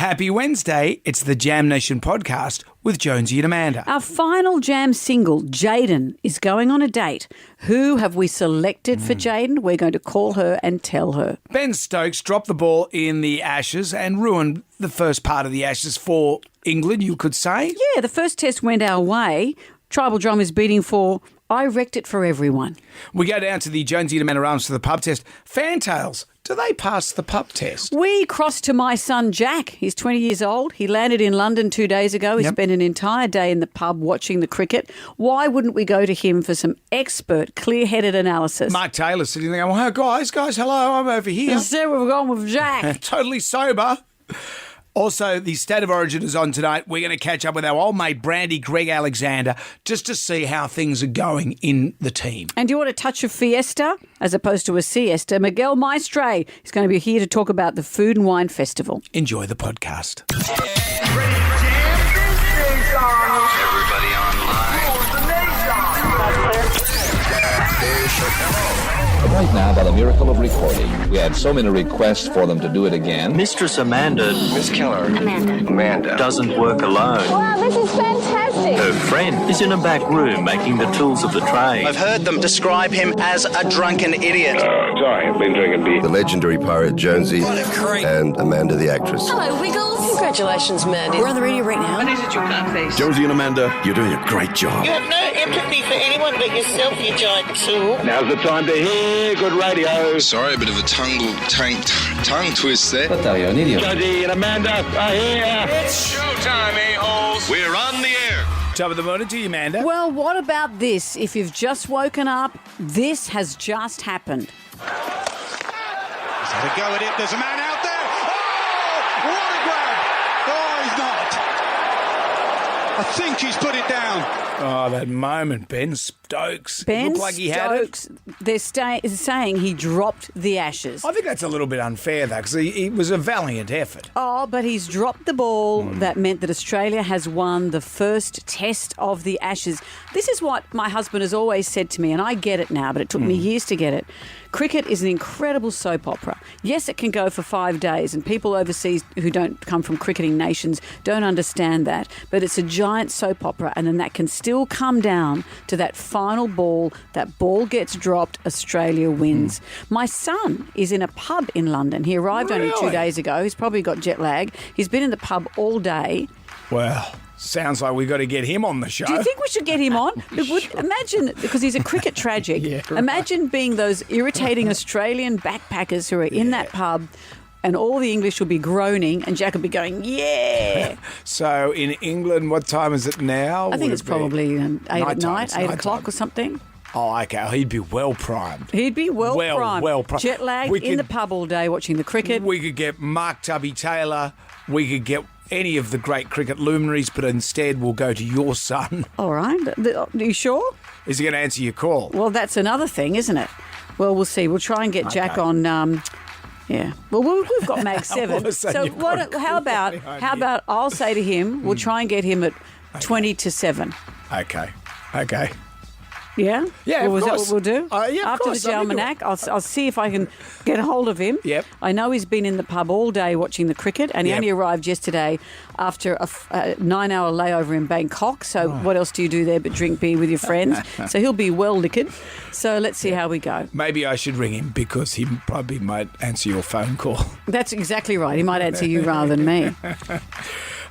Happy Wednesday. It's the Jam Nation podcast with Jonesy and Amanda. Our final Jam single, Jaden, is going on a date. Who have we selected for Jaden? We're going to call her and tell her. Ben Stokes dropped the ball in the Ashes and ruined the first part of the Ashes for England, you could say. Yeah, the first test went our way. Tribal Drum is beating for I wrecked it for everyone. We go down to the Jonesy and Amanda Arms for the pub test. Fantails, do they pass the pub test? We cross to my son Jack. He's 20 years old. He landed in London 2 days ago. He spent an entire day in the pub watching the cricket. Why wouldn't we go to him for some expert, clear-headed analysis? Mark Taylor's sitting there going, oh, guys, hello, I'm over here. Instead, we've gone with Jack. Totally sober. Also, the State of Origin is on tonight. We're going to catch up with our old mate Brandy Greg Alexander just to see how things are going in the team. And do you want a touch of fiesta as opposed to a siesta? Miguel Maestre is going to be here to talk about the Food and Wine Festival. Enjoy the podcast. Everybody Right now, by the miracle of recording, we had so many requests for them to do it again. Mistress Amanda. Miss Keller. Amanda. Doesn't work alone. Wow, this is fantastic. Her friend is in a back room making the tools of the trade. I've heard them describe him as a drunken idiot. Sorry, I've been drinking beer. The legendary pirate Jonesy and Amanda the actress. Hello, Wiggles. Congratulations, Mandy. We're on the radio right now. Jonesy and Amanda, you're doing a great job. You have no empathy for anyone but yourself, you giant tool. Now's the time to hear good radio. Sorry, a bit of a tongue twist there. Jonesy and Amanda are here. It's showtime, a-holes. We're on the air. Top of the morning to you, Amanda. Well, what about this? If you've just woken up, this has just happened. He's had a go at it. There's a man out there. Oh, what a grab. Oh, he's not. I think he's put it down. Oh, that moment, Ben Stokes. Ben Looked like he Stokes, they're saying he dropped the Ashes. I think that's a little bit unfair, though, because it was a valiant effort. Oh, but he's dropped the ball. That meant that Australia has won the first test of the Ashes. This is what my husband has always said to me, and I get it now, but it took me years to get it. Cricket is an incredible soap opera. Yes, it can go for 5 days, and people overseas who don't come from cricketing nations don't understand that, but it's a giant soap opera, and then that can still come down to that final ball. That ball gets dropped, Australia wins. My son is in a pub in London. He arrived only 2 days ago. He's probably got jet lag. He's been in the pub all day. Well, sounds like we've got to get him on the show. Do you think we should get him on? Imagine, because he's a cricket tragic, right. Imagine being those irritating Australian backpackers who are in that pub and all the English will be groaning and Jack will be going, yeah. So in England, what time is it now? I think it's probably 8 at night, It's 8 nighttime. o'clock or something. Oh, okay. He'd be well primed. He'd be well primed. Well primed. Jet lag in the pub all day watching the cricket. We could get Mark Tubby Taylor. We could get any of the great cricket luminaries, but instead we'll go to your son. All right. Are you sure? Is he going to answer your call? Well, that's another thing, isn't it? Well, we'll see. We'll try and get Jack on. Yeah. Well, we've got Mag 7. So how about I'll say to him, we'll try and get him at 20 to 7. Okay. Yeah? Yeah, Well, of is that course. what we'll do? Yeah, of After course. the almanac, I'll see if I can get a hold of him. Yep. I know he's been in the pub all day watching the cricket, and he only arrived yesterday after a 9-hour layover in Bangkok. So what else do you do there but drink beer with your friends? So he'll be well liquored. So let's see how we go. Maybe I should ring him because he probably might answer your phone call. That's exactly right. He might answer you rather than me.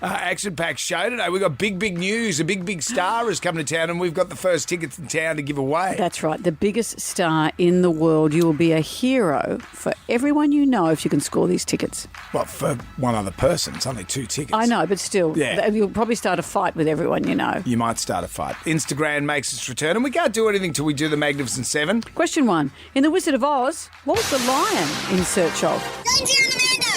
Action-packed show today. We've got big news. A big star is coming to town and we've got the first tickets in town to give away. That's right. The biggest star in the world. You will be a hero for everyone you know if you can score these tickets. Well, for one other person. It's only 2 tickets. I know, but still, you'll probably start a fight with everyone you know. You might start a fight. Instagram makes its return and we can't do anything till we do the Magnificent Seven. Question 1. In The Wizard of Oz, what was the lion in search of?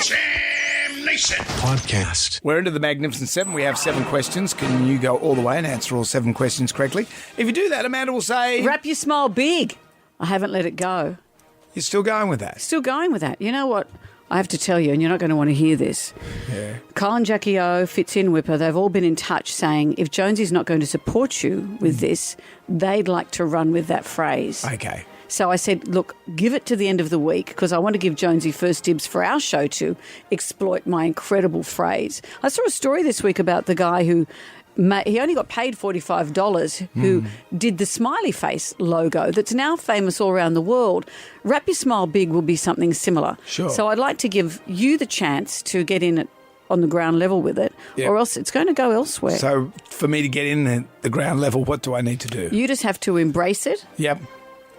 Jam Nation Podcast. We're into the Magnificent Seven. We have 7 questions. Can you go all the way and answer all 7 questions correctly? If you do that, Amanda will say... Wrap your smile big. I haven't let it go. You're still going with that? Still going with that. You know what? I have to tell you, and you're not going to want to hear this. Yeah. Kyle and Jackie O, Fitz in Whipper, they've all been in touch saying if Jonesy's not going to support you with this, they'd like to run with that phrase. Okay. So I said, look, give it to the end of the week because I want to give Jonesy first dibs for our show to exploit my incredible phrase. I saw a story this week about the guy who he only got paid $45 who did the smiley face logo that's now famous all around the world. Wrap Your Smile Big will be something similar. Sure. So I'd like to give you the chance to get in it on the ground level with it, or else it's going to go elsewhere. So for me to get in at the ground level, what do I need to do? You just have to embrace it, Yep.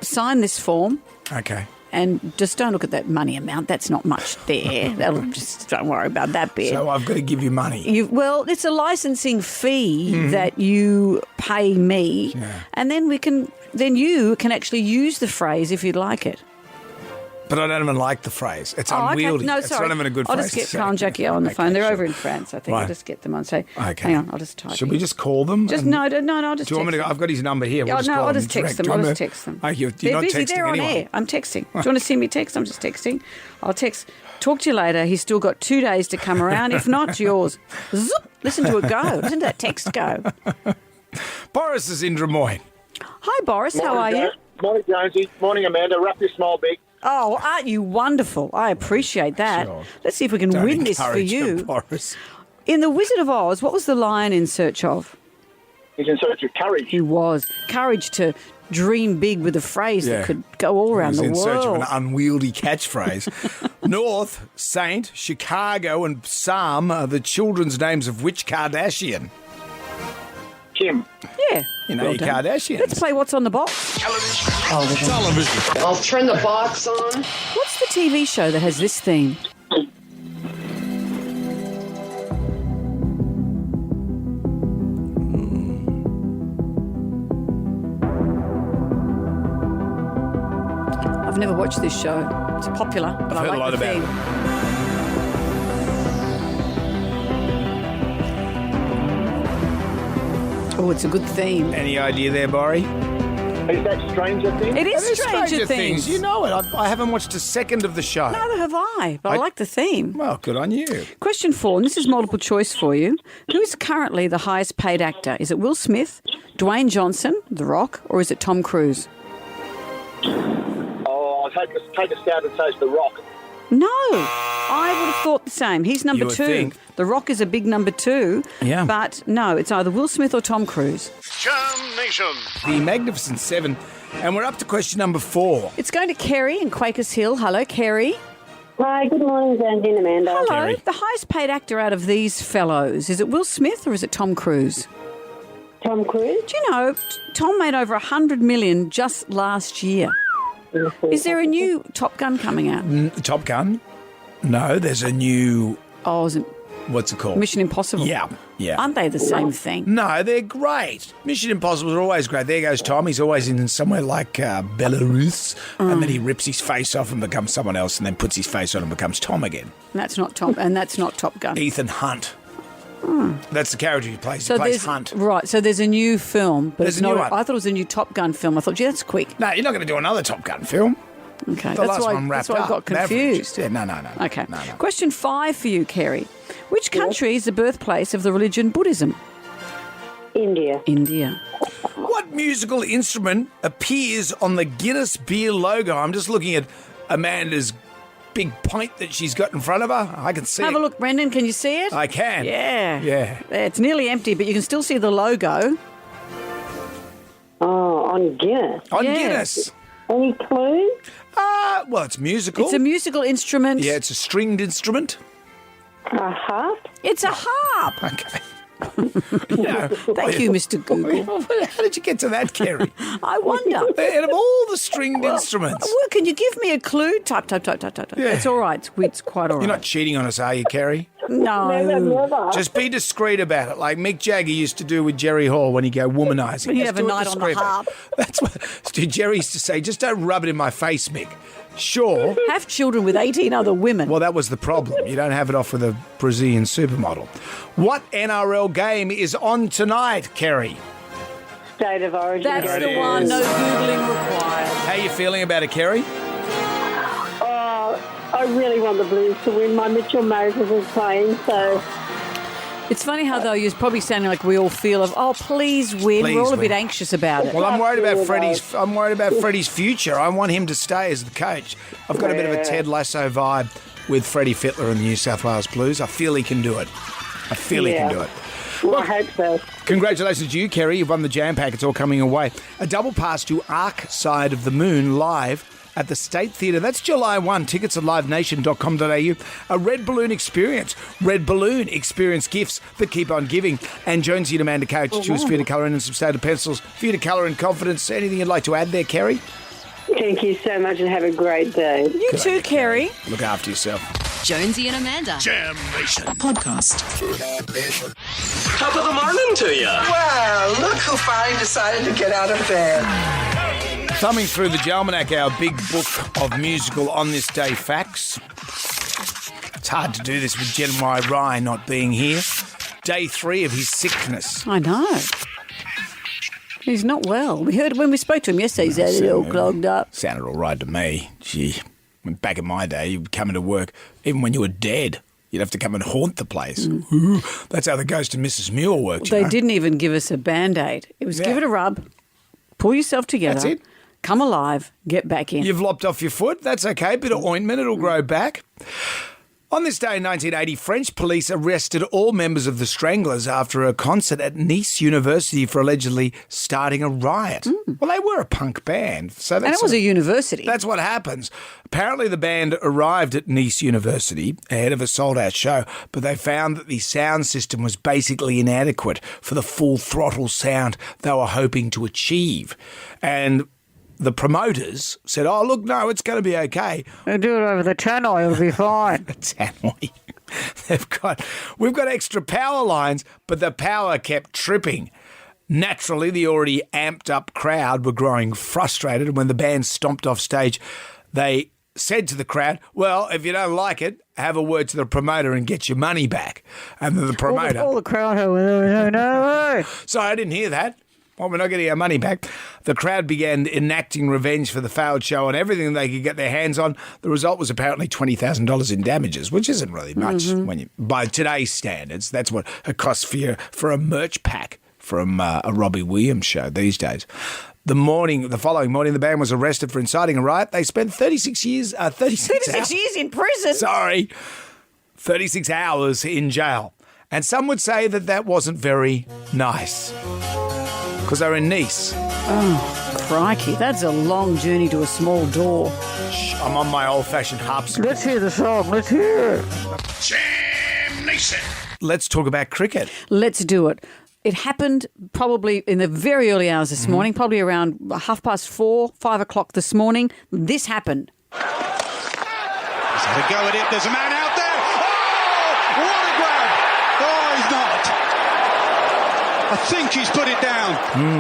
sign this form, Okay. and just don't look at that money amount. That's not much there. Don't worry about that bit. So I've got to give you money. Well, it's a licensing fee that you pay me, and then you can actually use the phrase if you'd like it. But I don't even like the phrase. It's Oh, okay. unwieldy. No, It's sorry. not even a good I'll phrase. just get to say. Carl and Jackie on the phone. They're over in France, I think. Right. I'll just get them on. So, Okay. hang on, I'll just type. Should we just call them? Just and- no, I'll just. Do you want me to? text I've got his number here. We'll them. just No, call I'll them just text direct. them. Do you I'll want just me- text them. Oh, you're They're not busy. texting They're on anyone. air. I'm texting. Do you want to see me text? I'm just texting. I'll text. Talk to you later. He's still got 2 days to come around. If not, yours. Zoop. Listen to it go. Listen to that text go. Boris is in Des Moines. Hi, Boris. How are you? Morning, Jonesy. Morning, Amanda. Wrap Your Smile Big. Oh, aren't you wonderful? I appreciate that. Sure. Let's see if we can Don't win this for encourage him, you. Boris. In The Wizard of Oz, what was the lion in search of? He's in search of courage. He was. Courage to dream big with a phrase that could go all around He the was in world. search of an unwieldy catchphrase. North, Saint, Chicago, and Psalm are the children's names of which Kardashian? Kim. Yeah. You know well your done. Kardashians. Let's play What's on the Box. Television. I'll turn the box on. What's the TV show that has this theme? I've never watched this show. It's popular, but I've heard I a lot like the about theme. Oh, it's a good theme. Any idea there, Borry? Is that Stranger Things? It is That is Stranger Things. You know it. I haven't watched a second of the show. Neither have I, but I like the theme. Well, good on you. Question 4, and this is multiple choice for you. Who is currently the highest paid actor? Is it Will Smith, Dwayne Johnson, The Rock, or is it Tom Cruise? Oh, I'll take a stab and say it's The Rock. No, I would have thought the same. He's number You would 2. think. The Rock is a big number 2. Yeah. But no, it's either Will Smith or Tom Cruise. Charm Nation. The Magnificent Seven. And we're up to question number 4. It's going to Kerry in Quakers Hill. Hello, Kerry. Hi, good morning, Jonesy and Amanda. Hello. Kerry. The highest paid actor out of these fellows, is it Will Smith or is it Tom Cruise? Tom Cruise. Do you know, Tom made over $100 million just last year. Is there a new Top Gun coming out? Top Gun? No, there's a new... Oh, is it What's it called? Mission Impossible? Yeah. Aren't they the same thing? No, they're great. Mission Impossible are always great. There goes Tom. He's always in somewhere like Belarus, and then he rips his face off and becomes someone else, and then puts his face on and becomes Tom again. That's not Tom, and that's not Top Gun. Ethan Hunt. That's the character he plays. So He plays there's Hunt. right. So there's a new film, but There's it's a new not. one. I thought it was a new Top Gun film. I thought, gee, that's quick. No, you're not going to do another Top Gun film. Okay, The that's last why. one wrapped That's why I up. got confused. Average. Yeah, no. Okay. No. Question 5 for you, Kerry. Which country is the birthplace of the religion Buddhism? India. India. What musical instrument appears on the Guinness beer logo? I'm just looking at Amanda's big pint that she's got in front of her. I can see Have it. a look, Brendan. Can you see it? I can. Yeah. Yeah. It's nearly empty, but you can still see the logo. Oh, on Guinness. On Yeah. Guinness. Any clues? Well, it's musical. It's a musical instrument. Yeah, it's a stringed instrument. A harp? It's a harp. Okay. Thank you, Mr. Google. How did you get to that, Kerry? I wonder. Out of all the stringed instruments. Well, can you give me a clue? Type. Yeah. It's all right. It's quite all right. You're not cheating on us, are you, Kerry? No. Never. Just be discreet about it, like Mick Jagger used to do with Jerry Hall when he'd go womanising. When he'd Just have a do it night on the discreetly. harp. That's what Jerry used to say. Just don't rub it in my face, Mick. Sure. Have children with 18 other women. Well, that was the problem. You don't have it off with a Brazilian supermodel. What NRL game is on tonight, Kerry? State of Origin. That's There the it one. is. No Googling required. How are you feeling about it, Kerry? Oh, I really want the Blues to win. My Mitchell Moses is playing, so... It's funny how, though, you're probably sounding like we all feel of, oh, please win. Please We're all a win. bit anxious about it. Well, I'm worried about Freddie's future. I want him to stay as the coach. I've got a bit of a Ted Lasso vibe with Freddie Fittler and the New South Wales Blues. I feel he can do it. He can do it. Well, I hope so. Congratulations to you, Kerry. You've won the Jam Pack. It's all coming away. A double pass to Arc Side of the Moon live at the State Theatre. That's July 1. Tickets at livenation.com.au. A Red Balloon experience. Red Balloon experience gifts that keep on giving. And Jonesy and Amanda Coates choose for you to colour in and some stated pencils for you to colour in confidence. Anything you'd like to add there, Kerry? Thank you so much and have a great day. You too, Kerry. Look after yourself. Jonesy and Amanda. Jam Nation. Podcast. Top of the morning to you. Wow, look who finally decided to get out of bed. Thumbing through the Jalmanac, our big book of musical on this day facts. It's hard to do this with Jeremiah Rye not being here. Day 3 of his sickness. I know. He's not well. We heard when we spoke to him yesterday, he's had it all clogged up. Sounded all right to me. Gee, back in my day, you'd come into work, even when you were dead, you'd have to come and haunt the place. Ooh, that's how the Ghost of Mrs. Mule worked. They didn't even give us a Band-Aid. It was give it a rub, pull yourself together. That's it. Come alive, get back in. You've lopped off your foot. That's okay. Bit of ointment, it'll grow back. On this day in 1980, French police arrested all members of the Stranglers after a concert at Nice University for allegedly starting a riot. Well, they were a punk band. So and it was a university. That's what happens. Apparently the band arrived at Nice University ahead of a sold-out show, but they found that the sound system was basically inadequate for the full throttle sound they were hoping to achieve. And the promoters said, oh, look, no, it's going to be okay. They'll do it over the tannoy, it'll be fine. The tannoy. We've got extra power lines, but the power kept tripping. Naturally, the already amped up crowd were growing frustrated, and when the band stomped off stage, they said to the crowd, well, if you don't like it, have a word to the promoter and get your money back. And then the promoter... All the crowd, no. Sorry, I didn't hear that. Well, we're not getting our money back. The crowd began enacting revenge for the failed show and everything they could get their hands on. The result was apparently $20,000 in damages, which isn't really much by today's standards. That's what it costs for a merch pack from a Robbie Williams show these days. The following morning, the band was arrested for inciting a riot. They spent 36 years in prison. Sorry, 36 hours in jail. And some would say that wasn't very nice. Because they're in Nice. Oh, crikey. That's a long journey to a small door. Shh, I'm on my old-fashioned harpsichord. Let's hear the song. Let's hear it. Jam Nation. Let's talk about cricket. Let's do it. It happened probably in the very early hours this morning, probably around 4:30, 5 o'clock this morning. This happened. He's had a go at it. There's a man out there. Oh, what a grab. Oh, he's not. I think he's put it down.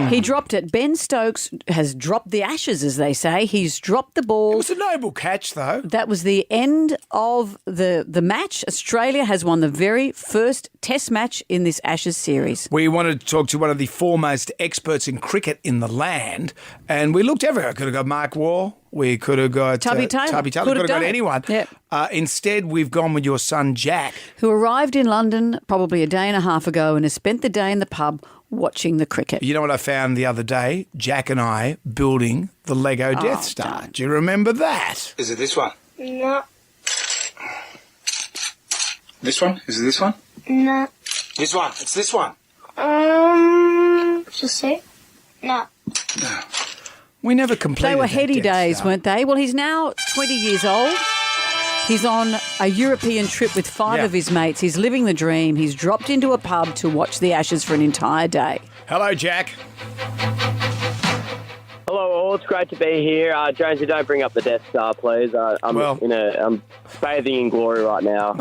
He dropped it. Ben Stokes has dropped the Ashes, as they say. He's dropped the ball. It was a noble catch, though. That was the end of the match. Australia has won the very first Test match in this Ashes series. We wanted to talk to one of the foremost experts in cricket in the land, and we looked everywhere. Could have got Mark Waugh. We could have got Tubby Taylor. Could have got anyone. Yep. Instead, we've gone with your son, Jack. Who arrived in London probably a day and a half ago and has spent the day in the pub watching the cricket. You know what I found the other day? Jack and I building the Lego Death Star. Don't. Do you remember that? Is it this one? No. This one? Is it this one? No. This one. It's this one. Just say? No. We never completed They were that heady Death days, Star. weren't they? Well, he's now 20 years old. He's on a European trip with five of his mates. He's living the dream. He's dropped into a pub to watch the Ashes for an entire day. Hello, Jack. Hello, all. It's great to be here. Jonesy, don't bring up the Death Star, please. I'm bathing in glory right now.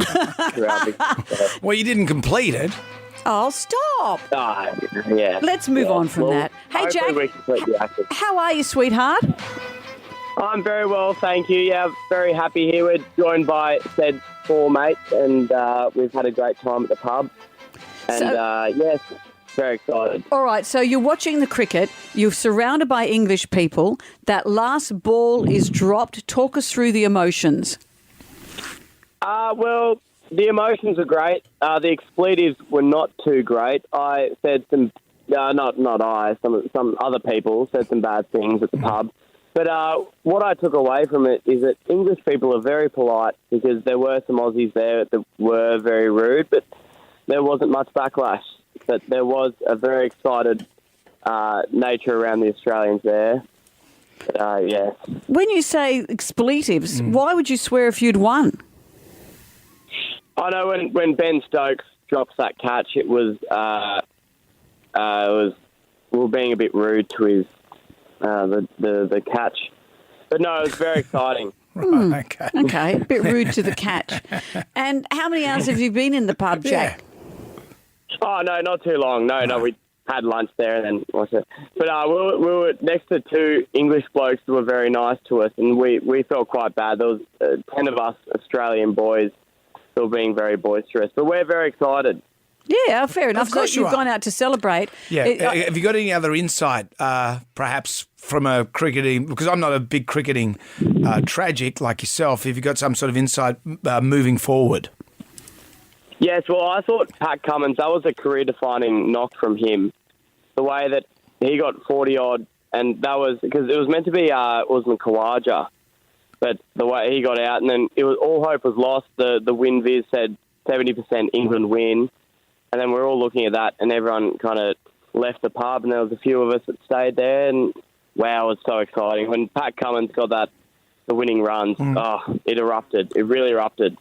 Well, you didn't complete it. Oh, stop. Yeah. Let's move on from that. Hey, Jack, we complete the Ashes. how are you, sweetheart? I'm very well, thank you. Yeah, very happy here. We're joined by said four mates, and we've had a great time at the pub. And, yes, very excited. All right, so you're watching the cricket. You're surrounded by English people. That last ball is dropped. Talk us through the emotions. Well, the emotions are great. The expletives were not too great. I said some, not I, some other people said some bad things at the pub. But what I took away from it is that English people are very polite, because there were some Aussies there that were very rude, but there wasn't much backlash. But there was a very excited nature around the Australians there. Yeah. When you say expletives, why would you swear if you'd won? I know when Ben Stokes drops that catch, it was we were being a bit rude to his the catch, but no, it was very exciting. Right, Okay, a bit rude to the catch. And how many hours have you been in the pub, Jack? Oh no, not too long. No, we had lunch there and then watched it. But we were next to two English blokes who were very nice to us, and we felt quite bad. There was 10 of us Australian boys still being very boisterous, but we're very excited. Yeah, fair enough. Of course So you've gone out to celebrate. Yeah. Have you got any other insight, perhaps from a cricketing? Because I'm not a big cricketing tragic like yourself. Have you got some sort of insight moving forward? Yes, well, I thought Pat Cummins, that was a career-defining knock from him. The way that he got 40-odd, and that was because it was meant to be Usman Khawaja, but the way he got out, and then it was all hope was lost. The win viz said 70% England win, and then we're all looking at that, and everyone kind of left the pub, and there was a few of us that stayed there, and wow, it was so exciting. When Pat Cummins got the winning runs, it erupted. It really erupted.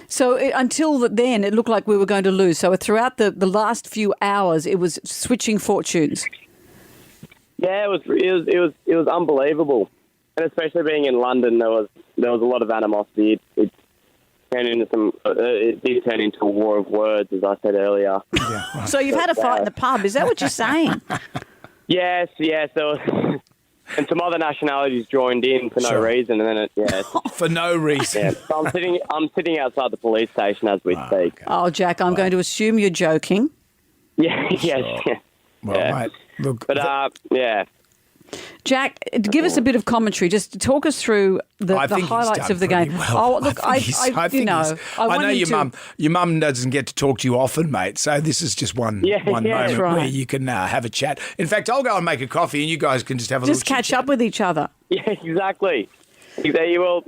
So until then, it looked like we were going to lose. So throughout the last few hours, it was switching fortunes. Yeah, it was unbelievable, and especially being in London, there was a lot of animosity. It turned into it did turn into a war of words, as I said earlier. Yeah, right. So you've had a fight in the pub. Is that what you're saying? Yes. There was, and some other nationalities joined in for no reason, and then for no reason. Yeah, so I'm sitting outside the police station as we speak. Okay. Oh, Jack, I'm going to assume you're joking. Yeah, yes. Sure. Well, mate, look. But yeah. Jack, give us a bit of commentary. Just talk us through the highlights of the game. Well. Oh, look, I know your mum doesn't get to talk to you often, mate. So this is just one moment where you can have a chat. In fact, I'll go and make a coffee, and you guys can just have a just catch up with each other. Yeah, exactly. Well,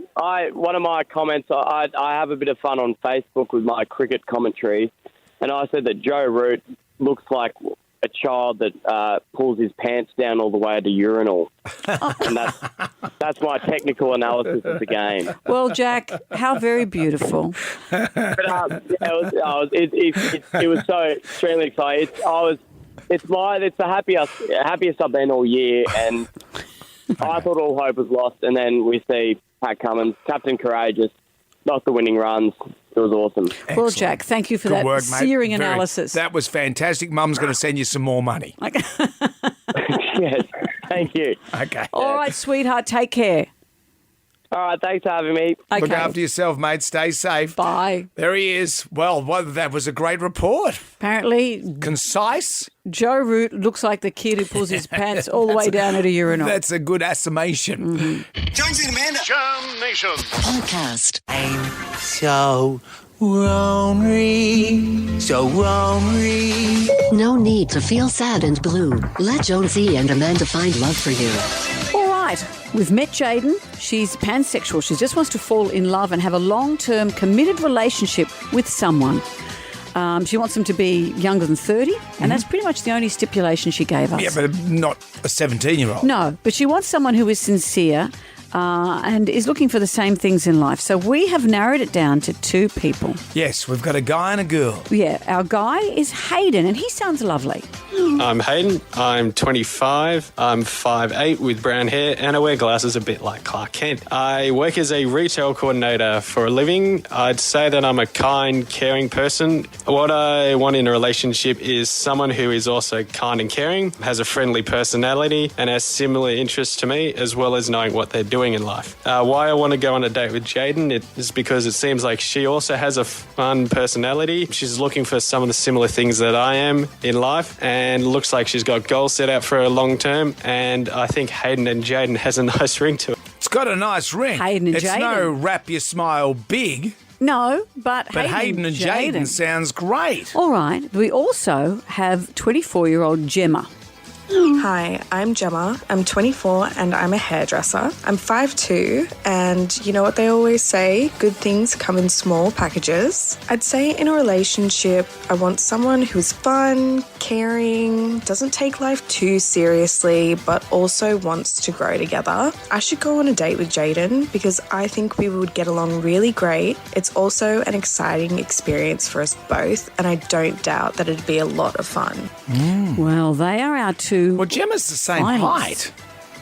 one of my comments, I have a bit of fun on Facebook with my cricket commentary, and I said that Joe Root looks like a child that pulls his pants down all the way to urinal. And that's my technical analysis of the game. Well, Jack, how very beautiful. But, it was so extremely exciting. It's the happiest I've been all year, and I thought all hope was lost, and then we see Pat Cummins, Captain Courageous, knock the winning runs. It was awesome. Excellent. Well, Jack, thank you for Good that work, mate. searing analysis. That was fantastic. Mum's going to send you some more money. Yes, thank you. Okay. All right, sweetheart, take care. All right, thanks for having me. Okay. Look after yourself, mate. Stay safe. Bye. There he is. Well, that was a great report. Apparently, Concise. Joe Root looks like the kid who pulls his pants all the way down at a urinal. That's a good assummation. Mm-hmm. Jonesy and Amanda. Jam Nation. Podcast. I'm so lonely, so lonely. No need to feel sad and blue. Let Jonesy and Amanda find love for you. All right, we've met Jaden. She's pansexual. She just wants to fall in love and have a long-term committed relationship with someone. She wants them to be younger than 30, and that's pretty much the only stipulation she gave us. Yeah, but not a 17-year-old. No, but she wants someone who is sincere and is looking for the same things in life. So we have narrowed it down to two people. Yes, we've got a guy and a girl. Yeah, our guy is Hayden, and he sounds lovely. I'm Hayden. I'm 25. I'm 5'8" with brown hair, and I wear glasses a bit like Clark Kent. I work as a retail coordinator for a living. I'd say that I'm a kind, caring person. What I want in a relationship is someone who is also kind and caring, has a friendly personality, and has similar interests to me, as well as knowing what they're doing in life. Why I want to go on a date with Jaden is because it seems like she also has a fun personality. She's looking for some of the similar things that I am in life, and looks like she's got goals set out for her long term, and I think Hayden and Jaden has a nice ring to it. It's got a nice ring. Hayden and It's Jaden. no wrap your smile big. No, but Hayden and Jaden sounds great. All right. We also have 24-year-old Gemma. Hi, I'm Gemma. I'm 24 and I'm a hairdresser. I'm 5'2", and you know what they always say, good things come in small packages. I'd say in a relationship, I want someone who's fun, caring, doesn't take life too seriously, but also wants to grow together. I should go on a date with Jaden because I think we would get along really great. It's also an exciting experience for us both, and I don't doubt that it'd be a lot of fun. Well, they are our two. Well, Gemma's the same height.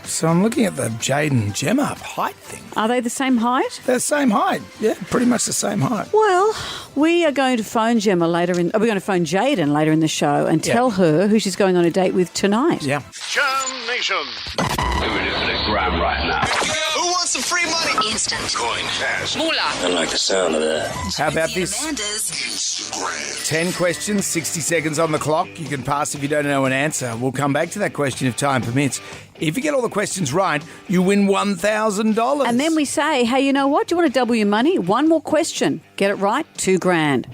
So I'm looking at the Jaden Gemma height thing. Are they the same height? They're the same height. Yeah, pretty much the same height. Well, we are going to phone Gemma later we're going to phone Jaden later in the show and tell her who she's going on a date with tonight. Yeah. Jam Nation. Doing it for the gram right now. Who wants some free money? Instant. Coin cash. Moolah. I like the sound of that. How about this? 10 questions, 60 seconds on the clock. You can pass if you don't know an answer. We'll come back to that question if time permits. If you get all the questions right, you win $1,000. And then we say, hey, you know what? Do you want to double your money? One more question. Get it right, $2,000.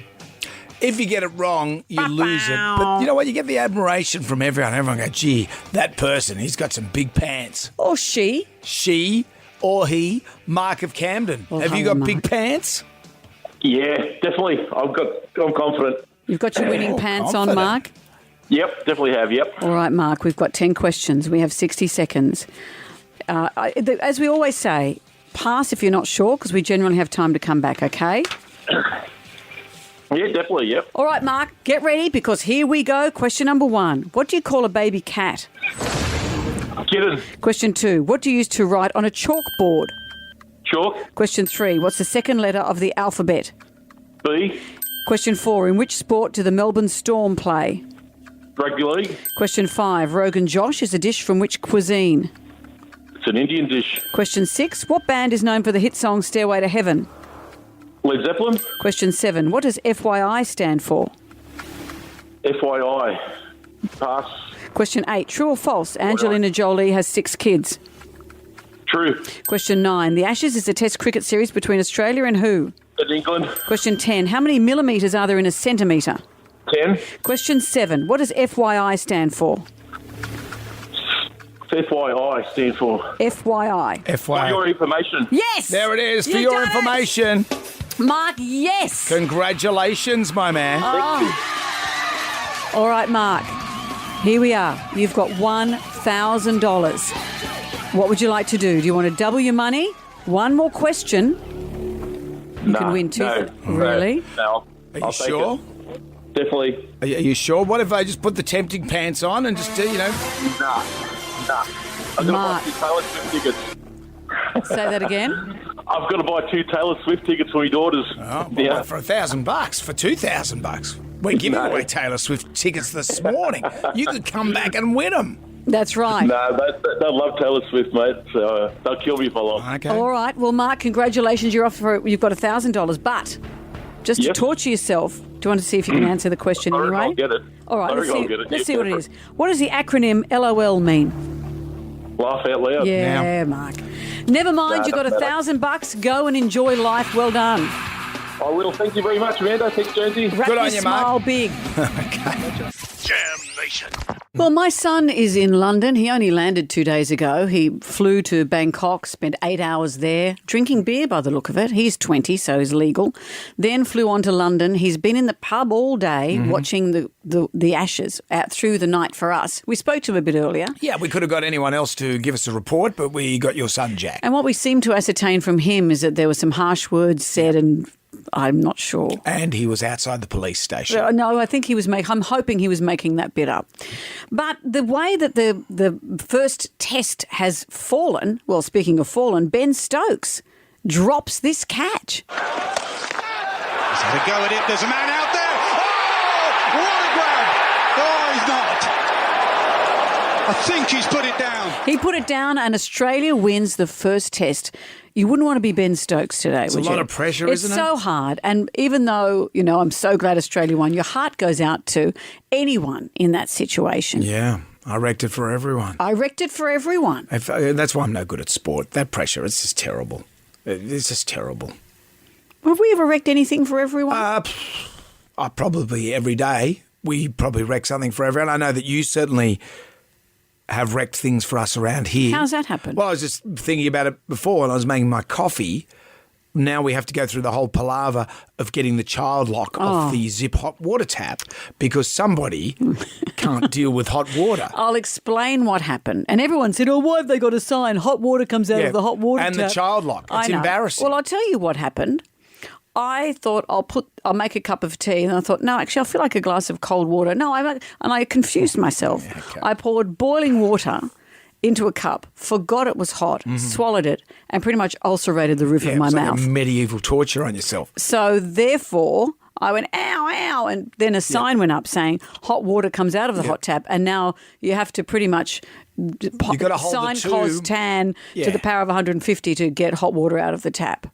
If you get it wrong, you lose it. But you know what? You get the admiration from everyone. Everyone goes, gee, that person, he's got some big pants. Or she. She or he, Mark of Camden. Well, have you hello, got Mark. big pants? Yeah, definitely. I'm confident. You've got your winning pants on, Mark? Yep, definitely have, yep. All right, Mark, we've got 10 questions. We have 60 seconds. As we always say, pass if you're not sure because we generally have time to come back, okay? Yeah, definitely, yep. All right, Mark, get ready because here we go. Question number 1. What do you call a baby cat? Kitten. Question 2. What do you use to write on a chalkboard? Chalk. Question 3. What's the second letter of the alphabet? B. Question 4. In which sport do the Melbourne Storm play? Rugby league. Question 5. Rogan Josh is a dish from which cuisine? It's an Indian dish. Question 6. What band is known for the hit song Stairway to Heaven? Led Zeppelin. Question 7. What does FYI stand for? FYI. Pass. Question 8. True or false? Angelina Jolie has 6 kids. True. Question 9. The Ashes is a test cricket series between Australia and who? In England. Question 10. How many millimetres are there in a centimetre? 10. Question 7. What does FYI stand for? FYI stands for... FYI. For your information. Yes! There it is, for You your done it! information. Mark, yes! Congratulations, my man. All right, Mark. Here we are. You've got $1,000. What would you like to do? Do you want to double your money? One more question. You can win two. No. Really? No. Are you sure? Definitely. Are you sure? What if I just put the tempting pants on and just, Nah. I've got Mark. to buy 2 Taylor Swift tickets. Say that again. I've got to buy 2 Taylor Swift tickets for my daughters. Oh, well, for $1,000, for $2,000. We're giving away Taylor Swift tickets this morning. You could come back and win them. That's right. No, they love Taylor Swift, mate. So they'll kill me if I lost. Okay. All right. Well, Mark, congratulations. You've got $1,000. But just to Yep. torture yourself, do you want to see if you can answer the question I reckon anyway? I'll get it. All right. I Let's reckon see, I'll get it. let's Yeah, see what it go is. What does the acronym LOL mean? Laugh out loud. Yeah, Mark. Never mind. No, You got doesn't matter. $1,000. Go and enjoy life. Well done. I will. Thank you very much, Amanda. Thanks, Jonesy. Wrap your smile big. Jam Nation. Well, my son is in London. He only landed 2 days ago. He flew to Bangkok, spent 8 hours there, drinking beer by the look of it. He's 20, so he's legal. Then flew on to London. He's been in the pub all day watching the Ashes out through the night for us. We spoke to him a bit earlier. Yeah, we could have got anyone else to give us a report, but we got your son, Jack. And what we seemed to ascertain from him is that there were some harsh words said, and I'm not sure. And he was outside the police station. No, I think he was I'm hoping he was making that bit up. But the way that the first test has fallen, well, speaking of fallen, Ben Stokes drops this catch. He's had a go at it. There's a man out there. Oh, what a grab. Oh, he's not. I think he's put it down. He put it down and Australia wins the first test. You wouldn't want to be Ben Stokes today, It's would a you? lot of pressure, it's isn't it? so hard. And even though, I'm so glad Australia won, your heart goes out to anyone in that situation. Yeah, I wrecked it for everyone. I wrecked it for everyone. That's why I'm no good at sport. That pressure, it's just terrible. It's just terrible. Have we ever wrecked anything for everyone? Probably every day. We probably wreck something for everyone. I know that you certainly have wrecked things for us around here. How's that happen? Well, I was just thinking about it before when I was making my coffee. Now we have to go through the whole palaver of getting the child lock off the Zip hot water tap because somebody can't deal with hot water. I'll explain what happened. And everyone said, why have they got a sign? Hot water comes out of the hot water and tap. the child lock. It's embarrassing. Well, I'll tell you what happened. I thought I'll make a cup of tea, and I thought, no, actually, I feel like a glass of cold water. No, and I confused myself. Yeah, okay. I poured boiling water into a cup, forgot it was hot, swallowed it, and pretty much ulcerated the roof of my mouth. Like medieval torture on yourself. So therefore, I went, ow, ow, and then a sign went up saying hot water comes out of the hot tap, and now you have to pretty much You've got to hold sign the tube. cos tan to the power of 150 to get hot water out of the tap.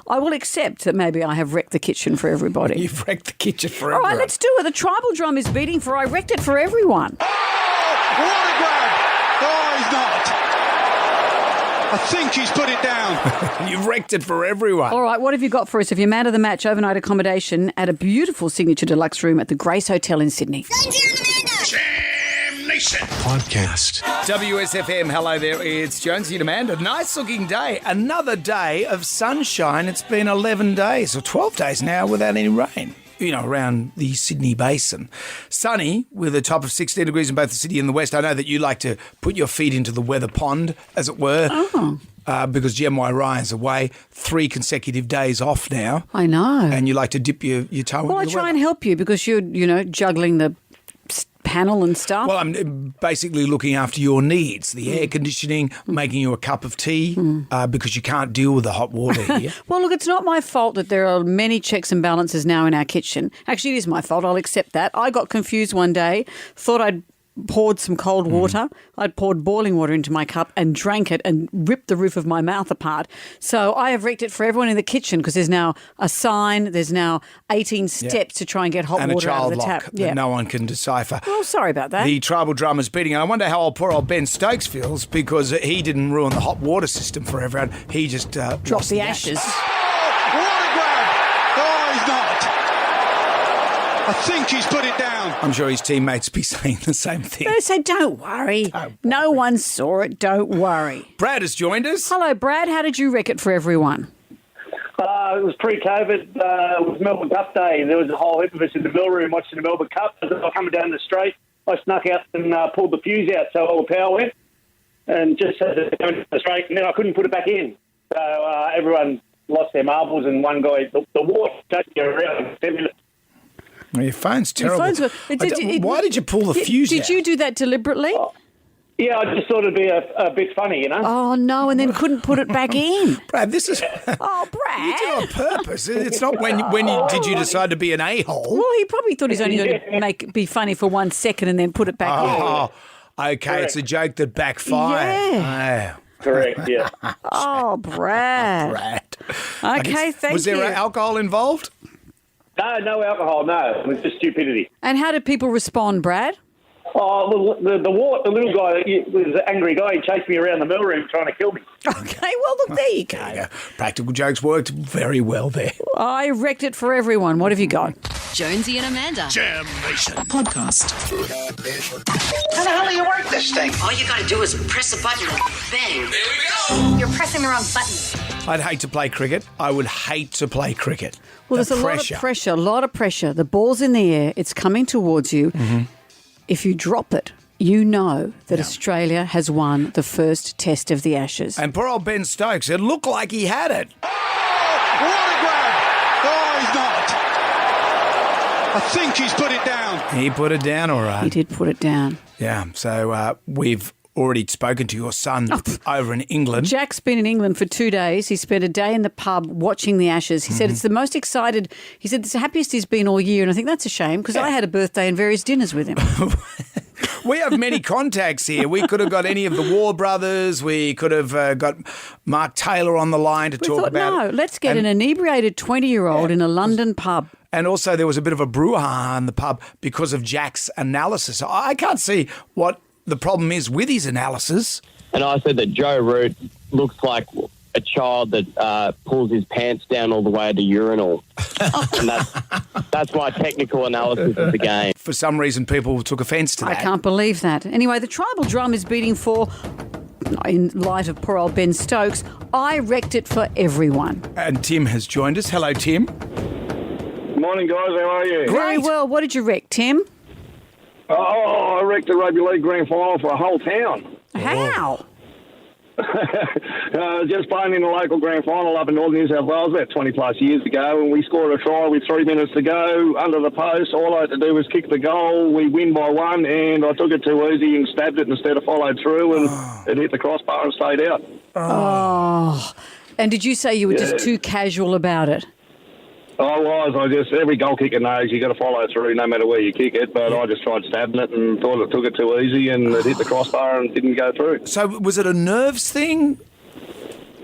I will accept that maybe I have wrecked the kitchen for everybody. You've wrecked the kitchen for All everyone. right, let's do it. The tribal drum is beating for I wrecked it for everyone. What a grab! Oh, he's not. I think he's put it down. You've wrecked it for everyone. All right, what have you got for us? If you're man of the match, overnight accommodation at a beautiful signature deluxe room at the Grace Hotel in Sydney. Jam Nation. Podcast. WSFM, hello there. It's Jonesy and Amanda. Nice looking day. Another day of sunshine. It's been 11 days or 12 days now without any rain. You know, around the Sydney Basin. Sunny with a top of 16 degrees in both the city and the west. I know that you like to put your feet into the weather pond, as it were. Because GMY Ryan's away 3 consecutive days off now. I know. And you like to dip your toe into the Well, I weather. try and help you because you're, juggling the panel and stuff. Well, I'm basically looking after your needs, the air conditioning, making you a cup of tea because you can't deal with the hot water here. Well, look, it's not my fault that there are many checks and balances now in our kitchen. Actually, it is my fault. I'll accept that. I got confused one day, thought I'd poured some cold water. I'd poured boiling water into my cup and drank it and ripped the roof of my mouth apart. So I have wrecked it for everyone in the kitchen because there's now a sign, there's now 18 steps to try and get hot and water a out child of the lock tap. that no one can decipher. Well, sorry about that. The tribal drum is beating, and I wonder how poor old Ben Stokes feels because he didn't ruin the hot water system for everyone. He just dropped the ashes. What a grab! Oh, he's not. I think he's put it down. I'm sure his teammates be saying the same thing. They say, don't worry. No one saw it. Don't worry. Brad has joined us. Hello, Brad. How did you wreck it for everyone? It was pre-COVID. It was Melbourne Cup Day. There was a whole heap of us in the mill room watching the Melbourne Cup. As I was coming down the straight, I snuck out and pulled the fuse out so all the power went. And just as I was going down the straight, and then I couldn't put it back in. So everyone lost their marbles, and one guy, the water touched you around 10 minutes. Well, your phone's terrible. Why why did you pull the fuse out? Did you do that deliberately? Yeah, I just thought it'd be a bit funny, you know. Oh, no, and then couldn't put it back in. Brad, this is... Oh, Brad. You do it on purpose. It's not when did you decide to be an a-hole? Well, he probably thought he's only going to be funny for 1 second and then put it back in. Oh, okay. Correct. It's a joke that backfired. Yeah. Correct, yeah. Oh, Brad. Brad. Okay, thank you. Was there alcohol involved? No alcohol, no. It was just stupidity. And how did people respond, Brad? Oh, well, the little guy was an angry guy. He chased me around the mill room trying to kill me. Okay, well, look, there you go. Yeah, practical jokes worked very well there. I wrecked it for everyone. What have you got? Jonesy and Amanda. Jam Nation. Podcast. How the hell do you work this thing? All you gotta do is press a button and bang. There we go. You're pressing the wrong button. I'd hate to play cricket. I would hate to play cricket. Well, there's a lot of pressure. The ball's in the air. It's coming towards you. Mm-hmm. If you drop it, you know that Australia has won the first test of the Ashes. And poor old Ben Stokes, it looked like he had it. What a grab! Oh, he's not. I think he's put it down. He put it down all right. He did put it down. Yeah, so we've already spoken to your son over in England. Jack's been in England for 2 days. He spent a day in the pub watching the Ashes. He said it's the most excited. He said it's the happiest he's been all year, and I think that's a shame because I had a birthday and various dinners with him. We have many contacts here. We could have got any of the War brothers. We could have got Mark Taylor on the line to talk about it. No, let's get an inebriated 20-year-old in a London pub. And also there was a bit of a brouhaha in the pub because of Jack's analysis. I can't see what the problem is with his analysis. And I said that Joe Root looks like a child that pulls his pants down all the way to the urinal. And that's my technical analysis of the game. For some reason, people took offence to that. I can't believe that. Anyway, the tribal drum is beating for, in light of poor old Ben Stokes, I wrecked it for everyone. And Tim has joined us. Hello, Tim. Morning, guys. How are you? Very well. What did you wreck, Tim? Oh, I wrecked the rugby league grand final for a whole town. How? Just playing in the local grand final up in northern New South Wales about 20 plus years ago, and we scored a try with 3 minutes to go under the post. All I had to do was kick the goal. We win by 1, and I took it too easy and stabbed it instead of followed through, and it hit the crossbar and stayed out. Oh. And did you say you were just too casual about it? I was. Every goal kicker knows you got to follow through no matter where you kick it, but I just tried stabbing it and thought it took it too easy and it hit the crossbar and didn't go through. So was it a nerves thing?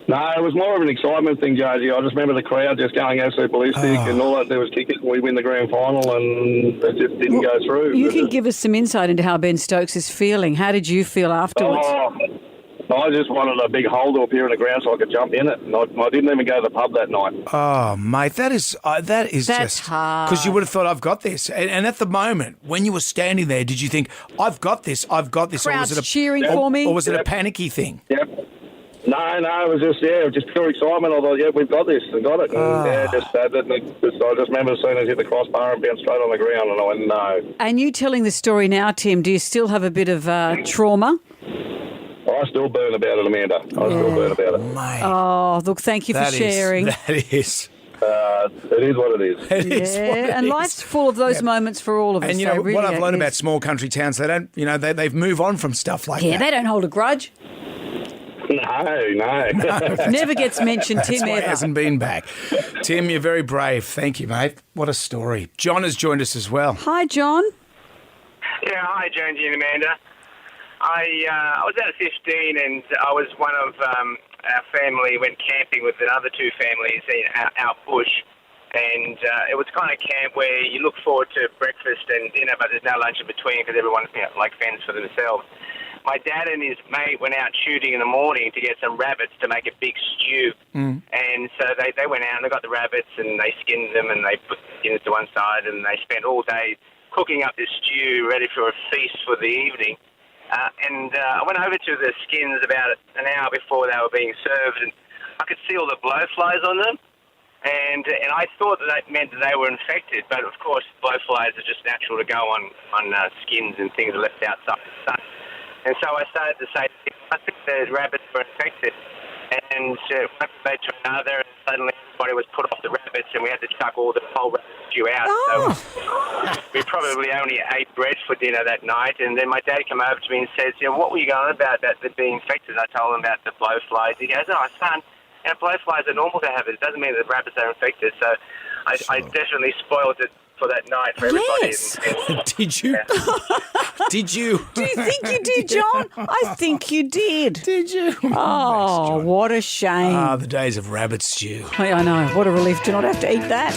No, it was more of an excitement thing, Josie. I just remember the crowd just going absolutely ballistic and all I had to do was kick it and we win the grand final and it just didn't go through. You can give us some insight into how Ben Stokes is feeling. How did you feel afterwards? I just wanted a big hole to appear in the ground so I could jump in it. And I didn't even go to the pub that night. Oh, mate, that is That's just hard. Because you would have thought, I've got this. And at the moment, when you were standing there, did you think, I've got this, I've got this? Crowd's cheering for me? Or was it a panicky thing? Yep. No, it was just pure excitement. I thought, we've got this, and got it. And just stabbed it. And I just remember as soon as it hit the crossbar and bounced straight on the ground, and I went, no. And you telling the story now, Tim, do you still have a bit of trauma? I still burn about it, Amanda. I still burn about it. Mate. Oh, look, thank you for sharing. That is. It is what it is. It is what it and is. life's full of those moments for all of us. And you know what I've learned about small country towns, they don't, they move on from stuff like that. Yeah, they don't hold a grudge. No. Never gets mentioned, That's Tim, why ever. it hasn't been back. Tim, you're very brave. Thank you, mate. What a story. John has joined us as well. Hi, John. Yeah, hi, Jonesy and Amanda. I was about 15 and I was one of our family went camping with another two families out bush. And it was kind of camp where you look forward to breakfast and dinner, but there's no lunch in between because everyone fends for themselves. My dad and his mate went out shooting in the morning to get some rabbits to make a big stew. And so they went out and they got the rabbits and they skinned them and they put the skins to one side and they spent all day cooking up this stew ready for a feast for the evening. I went over to the skins about an hour before they were being served and I could see all the blowflies on them. And I thought that meant that they were infected, but of course blowflies are just natural to go on skins and things left outside the sun. And so I started to say, I think the rabbits were infected. And one day to another, and suddenly everybody was put off the rabbits, and we had to chuck all the whole rabbit stew out. Oh. So we probably only ate bread for dinner that night. And then my dad came over to me and says, what were you going on about that being infected? I told him about the blowflies. He goes, son, blowflies are normal to have it. It doesn't mean that the rabbits are infected. So I definitely spoiled it for that night for everybody. Yes. Did you? Did you? Do you think you did, John? I think you did. Did you? Oh, what a shame. Ah, the days of rabbit stew. I know. What a relief to not have to eat that.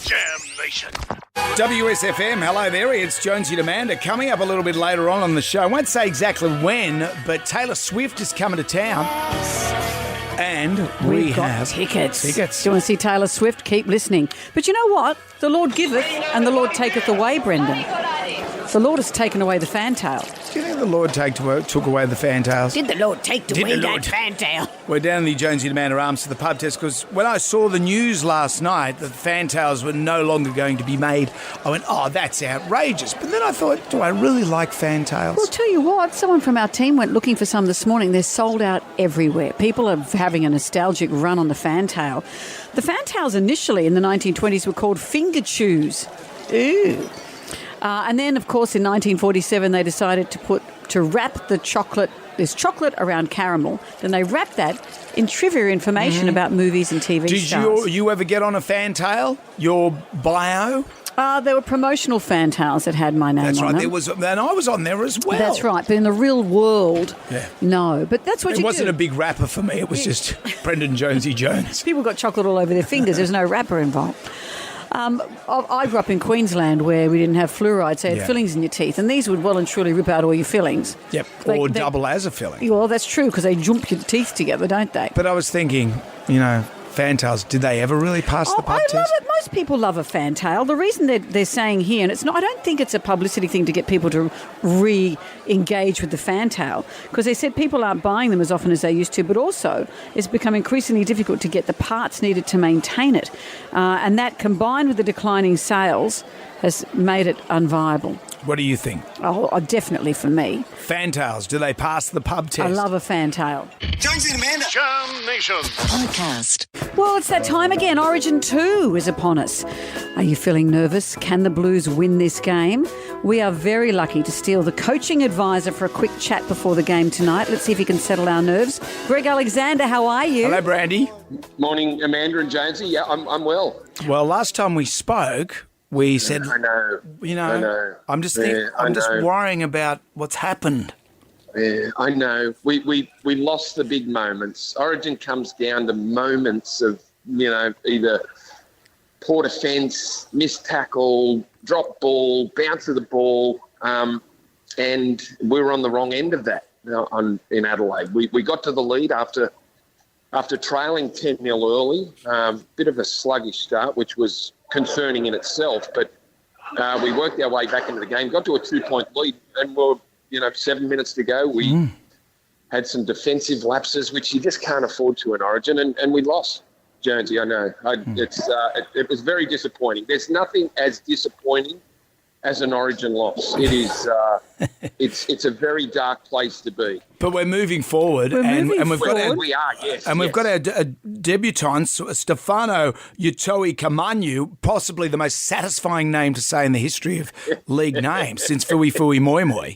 Jam Nation. WSFM, hello there. It's Jonesy and Amanda. Coming up a little bit later on the show. I won't say exactly when, but Taylor Swift is coming to town. And We've got have tickets. Do you want to see Taylor Swift? Keep listening. But you know what? The Lord giveth and the Lord taketh away, Brendan. The Lord has taken away the fantail. Do you think the Lord took away the fantails? Did the Lord take away that fantail? We're down in the Jonesy and Amanda Arms to the pub test because when I saw the news last night that the fantails were no longer going to be made, I went, that's outrageous. But then I thought, do I really like fantails? Well, tell you what, someone from our team went looking for some this morning. They're sold out everywhere. People are having a nostalgic run on the fantail. The fantails initially in the 1920s were called finger chews. Ooh. And then, of course, in 1947, they decided to wrap this chocolate around caramel. Then they wrapped that in trivia information about movies and TV stars. Did you ever get on a fantail? Your bio? There were promotional fantails that had my name on them. That's right. And I was on there as well. That's right. But in the real world, no. But that's what it wasn't a big wrapper for me. It was just Brendan Jonesy Jones. People got chocolate all over their fingers. There's no wrapper involved. I grew up in Queensland where we didn't have fluoride, so you had fillings in your teeth, and these would well and truly rip out all your fillings. Yep, or double as a filling. Well, that's true because they jump your teeth together, don't they? But I was thinking, Fantails, did they ever really pass the pub test? I love it. Most people love a fantail. The reason they're saying here, and it's not, I don't think it's a publicity thing to get people to re-engage with the fantail, because they said people aren't buying them as often as they used to, but also it's become increasingly difficult to get the parts needed to maintain it. And that, combined with the declining sales, has made it unviable. What do you think? Oh, definitely for me. Fantails, do they pass the pub test? I love a fantail. Jonesy and Amanda. Jam Nation. Podcast. Well, it's that time again. Origin 2 is upon us. Are you feeling nervous? Can the Blues win this game? We are very lucky to steal the coaching advisor for a quick chat before the game tonight. Let's see if he can settle our nerves. Greg Alexander, how are you? Hello, Brandy. Morning, Amanda and Jonesy. Yeah, I'm well. Well, last time we spoke, we said, I know. I'm just worrying about what's happened. Yeah, I know. We lost the big moments. Origin comes down to moments of, either poor defence, missed tackle, drop ball, bounce of the ball, and we were on the wrong end of that in Adelaide. We got to the lead after trailing 10-0 early. Bit of a sluggish start, which was concerning in itself, but we worked our way back into the game, got to a 2-point lead, and we're 7 minutes to go. We had some defensive lapses, which you just can't afford to in Origin, and we lost. Jonesy, I know. It was very disappointing. There's nothing as disappointing as an Origin loss. It is. It's a very dark place to be. But we're moving forward, and we've got our, we are, yes, and we've got our debutant Stefano Utoikamanu, possibly the most satisfying name to say in the history of league names since Fui Fui Moi Moi.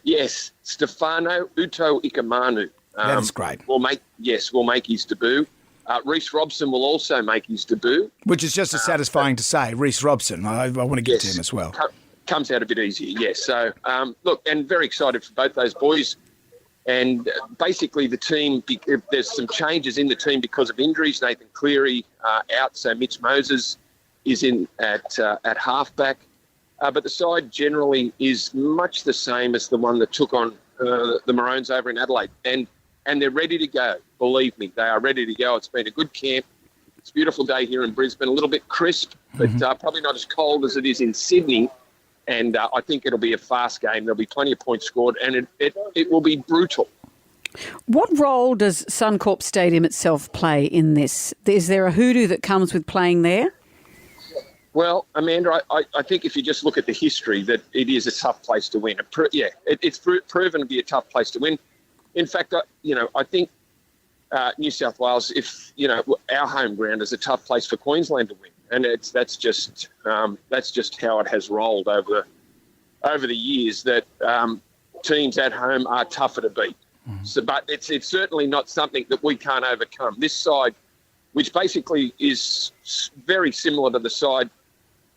Yes, Stefano Utoikamanu. That is great. We'll make his debut. Reece Robson will also make his debut. Which is just as satisfying to say, Reece Robson. I want to get to him as well. Comes out a bit easier, yes. So, look, and very excited for both those boys. And basically the team, there's some changes in the team because of injuries. Nathan Cleary out, so Mitch Moses is in at halfback. But the side generally is much the same as the one that took on the Maroons over in Adelaide. And they're ready to go. Believe me, they are ready to go. It's been a good camp. It's a beautiful day here in Brisbane, a little bit crisp, but probably not as cold as it is in Sydney. And I think it'll be a fast game. There'll be plenty of points scored, and it will be brutal. What role does Suncorp Stadium itself play in this? Is there a hoodoo that comes with playing there? Well, Amanda, I think if you just look at the history, that it is a tough place to win. It's proven to be a tough place to win. In fact, I think New South Wales, our home ground is a tough place for Queensland to win, and that's just how it has rolled over the years. That teams at home are tougher to beat. So, but it's certainly not something that we can't overcome. This side, which basically is very similar to the side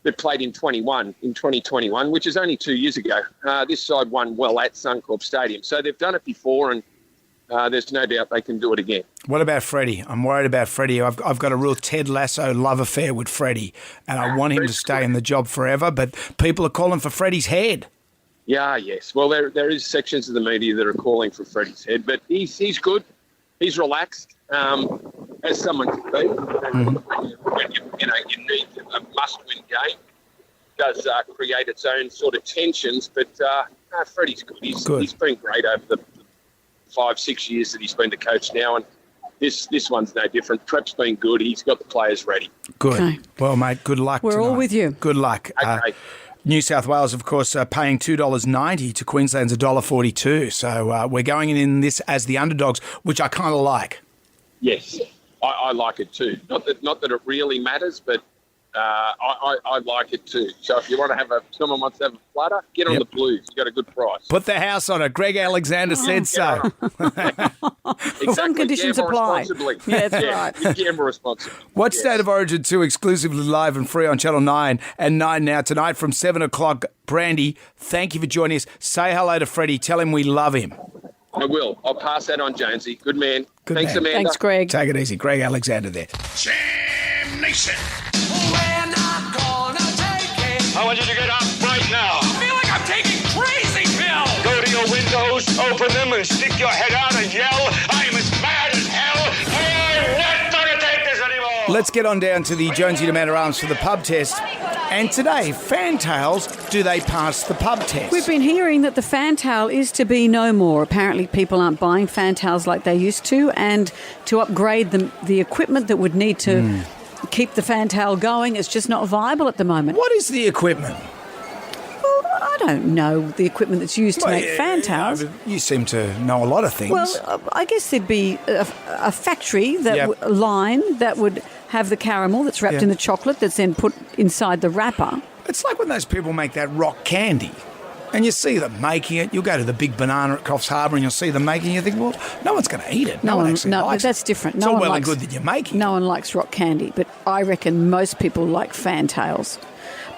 that played in 2021, which is only 2 years ago. This side won well at Suncorp Stadium. So they've done it before, and there's no doubt they can do it again. What about Freddie? I'm worried about Freddie. I've got a real Ted Lasso love affair with Freddie, and I want him to stay in the job forever, but people are calling for Freddie's head. Yeah, yes. Well, there is sections of the media that are calling for Freddie's head, but he's good. He's relaxed, as someone can be. When you need a must-win game, it does create its own sort of tensions. But Freddie's good. He's been great over the 5-6 years that he's been the coach now, and this one's no different. Prep's been good. He's got the players ready. Good. Okay. Well, mate, good luck. We're tonight. all with you. Good luck. Okay. New South Wales, of course, paying $2.90 to Queensland's $1.42. So we're going in this as the underdogs, which I kind of like. Yes, I like it too. Not that it really matters, but I like it too. So if you want to have someone wants to have a flutter, get on the Blues. You got a good price. Put the house on it. Greg Alexander said so. Exactly. Some conditions apply. Yeah, that's right. Gamble responsibly. Watch State of Origin 2 exclusively live and free on Channel 9 and 9 Now tonight from 7 o'clock. Brandy, thank you for joining us. Say hello to Freddie. Tell him we love him. I will. I'll pass that on, Jonesy. Good man. Good Thanks, man. Amanda. Thanks, Greg. Take it easy. Greg Alexander there. Jam Nation. I want you to get up right now. I feel like I'm taking crazy pills. Go to your windows, open them, and stick your head out and yell, I'm as mad as hell. I'm not going to take this anymore. Let's get on down to the Jonesy and Amanda Arms for the pub test. And today, fantails, do they pass the pub test? We've been hearing that the fantail is to be no more. Apparently people aren't buying fantails like they used to, and to upgrade the equipment that would need to keep the fantail going is just not viable at the moment. What is the equipment? Well, I don't know the equipment that's used to make fantails. You seem to know a lot of things. Well, I guess there'd be a factory, a line that would have the caramel that's wrapped in the chocolate that's then put inside the wrapper. It's like when those people make that rock candy and you see them making it. You'll go to the big banana at Coffs Harbour and you'll see them making it. You think, well, no one's going to eat it. No one actually likes that's it. different. It's all well and good that you're making it. No one likes rock candy, but I reckon most people like fantails.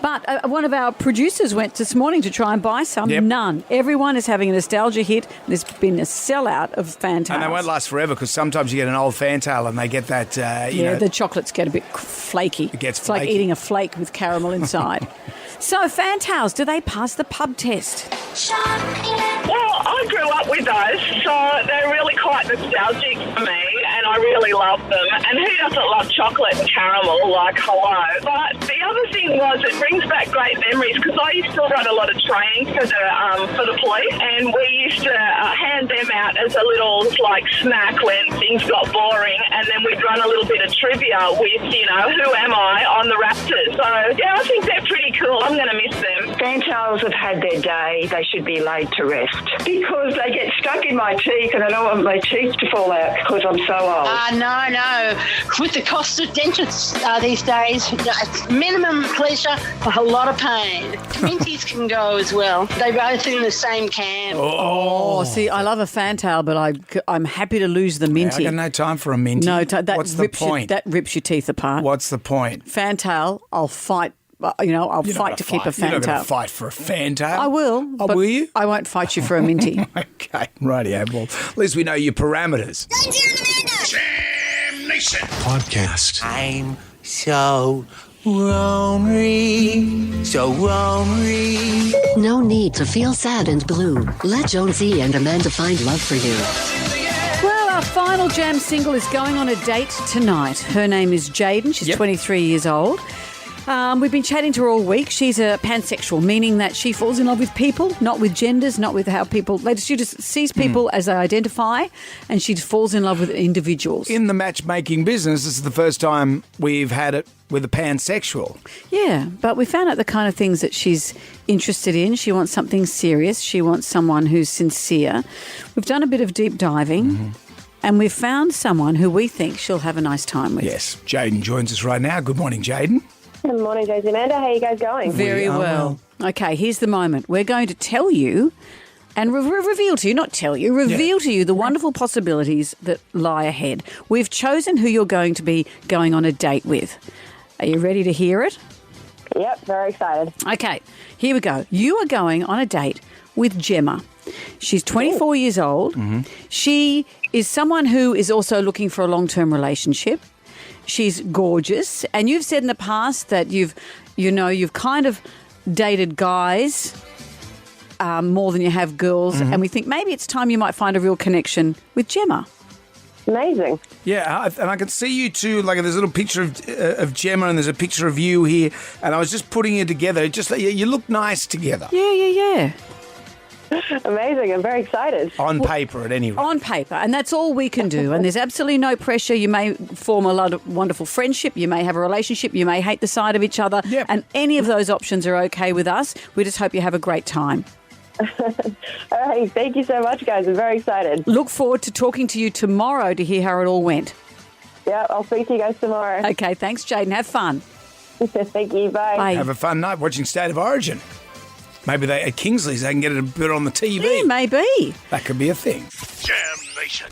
But one of our producers went this morning to try and buy some. Yep. None. Everyone is having a nostalgia hit. There's been a sellout of fantails. And they won't last forever because sometimes you get an old fantail and they get that, you know. The chocolates get a bit flaky. It gets It's flaky. like eating a flake with caramel inside. So fantails, do they pass the pub test? Well, I grew up with those, so they're really quite nostalgic for me, and I really love them. And who doesn't love chocolate and caramel, like, hello? But the other thing was it brings back great memories, because I used to run a lot of training for the police, and we used to hand them out as a little, like, snack when things got boring, and then we'd run a little bit of trivia with, you know, who am I on the Raptors. So, yeah, I think they're pretty cool. I'm going to miss them. Fantails have had their day. They should be laid to rest. Because they get stuck in my teeth and I don't want my teeth to fall out because I'm so old. No. With the cost of dentists these days, it's minimum pleasure for a lot of pain. Minties can go as well. They both in the same can. Oh, see, I love a fantail, but I'm happy to lose the minty. I got no time for a minty. No, What's the point? That rips your teeth apart. What's the point? Fantail, I'll fight. I'll fight to keep a fantail. You're not going to fight for a fantail. I will. Oh, will you? I won't fight you for a minty. Okay, rightio. Well, at least we know your parameters. Jam Nation. Podcast. I'm so lonely. So lonely. No need to feel sad and blue. Let Jonesy and Amanda find love for you. Well, our final Jam single is going on a date tonight. Her name is Jaden. She's 23 years old. We've been chatting to her all week. She's a pansexual, meaning that she falls in love with people, not with genders, not with how people... She just sees people as they identify, and she falls in love with individuals. In the matchmaking business, this is the first time we've had it with a pansexual. Yeah, but we found out the kind of things that she's interested in. She wants something serious. She wants someone who's sincere. We've done a bit of deep diving, and we've found someone who we think she'll have a nice time with. Yes, Jaden joins us right now. Good morning, Jaden. Good morning, Josie Amanda. How are you guys going? Very well. Okay, here's the moment. We're going to tell you and reveal to you, not tell you, reveal to you the wonderful possibilities that lie ahead. We've chosen who you're going to be going on a date with. Are you ready to hear it? Yep, very excited. Okay, here we go. You are going on a date with Gemma. She's 24 years old. She is someone who is also looking for a long-term relationship. She's gorgeous, and you've said in the past that you've kind of dated guys more than you have girls, and we think maybe it's time you might find a real connection with Gemma. Amazing. Yeah, and I can see you too. Like, there's a little picture of Gemma, and there's a picture of you here, and I was just putting it together. Just you look nice together. Yeah. Amazing. I'm very excited. On paper, at any rate. On paper, and that's all we can do. And there's absolutely no pressure. You may form a lot of wonderful friendship. You may have a relationship. You may hate the sight of each other. Yep. And any of those options are okay with us. We just hope you have a great time. All right. Thank you so much, guys. I'm very excited. Look forward to talking to you tomorrow to hear how it all went. Yeah, I'll speak to you guys tomorrow. Okay, thanks, Jaden. Have fun. Thank you. Bye. Bye. Have a fun night watching State of Origin. Maybe at Kingsley's they can get it a bit on the TV. Yeah, maybe. That could be a thing. Jam Nation.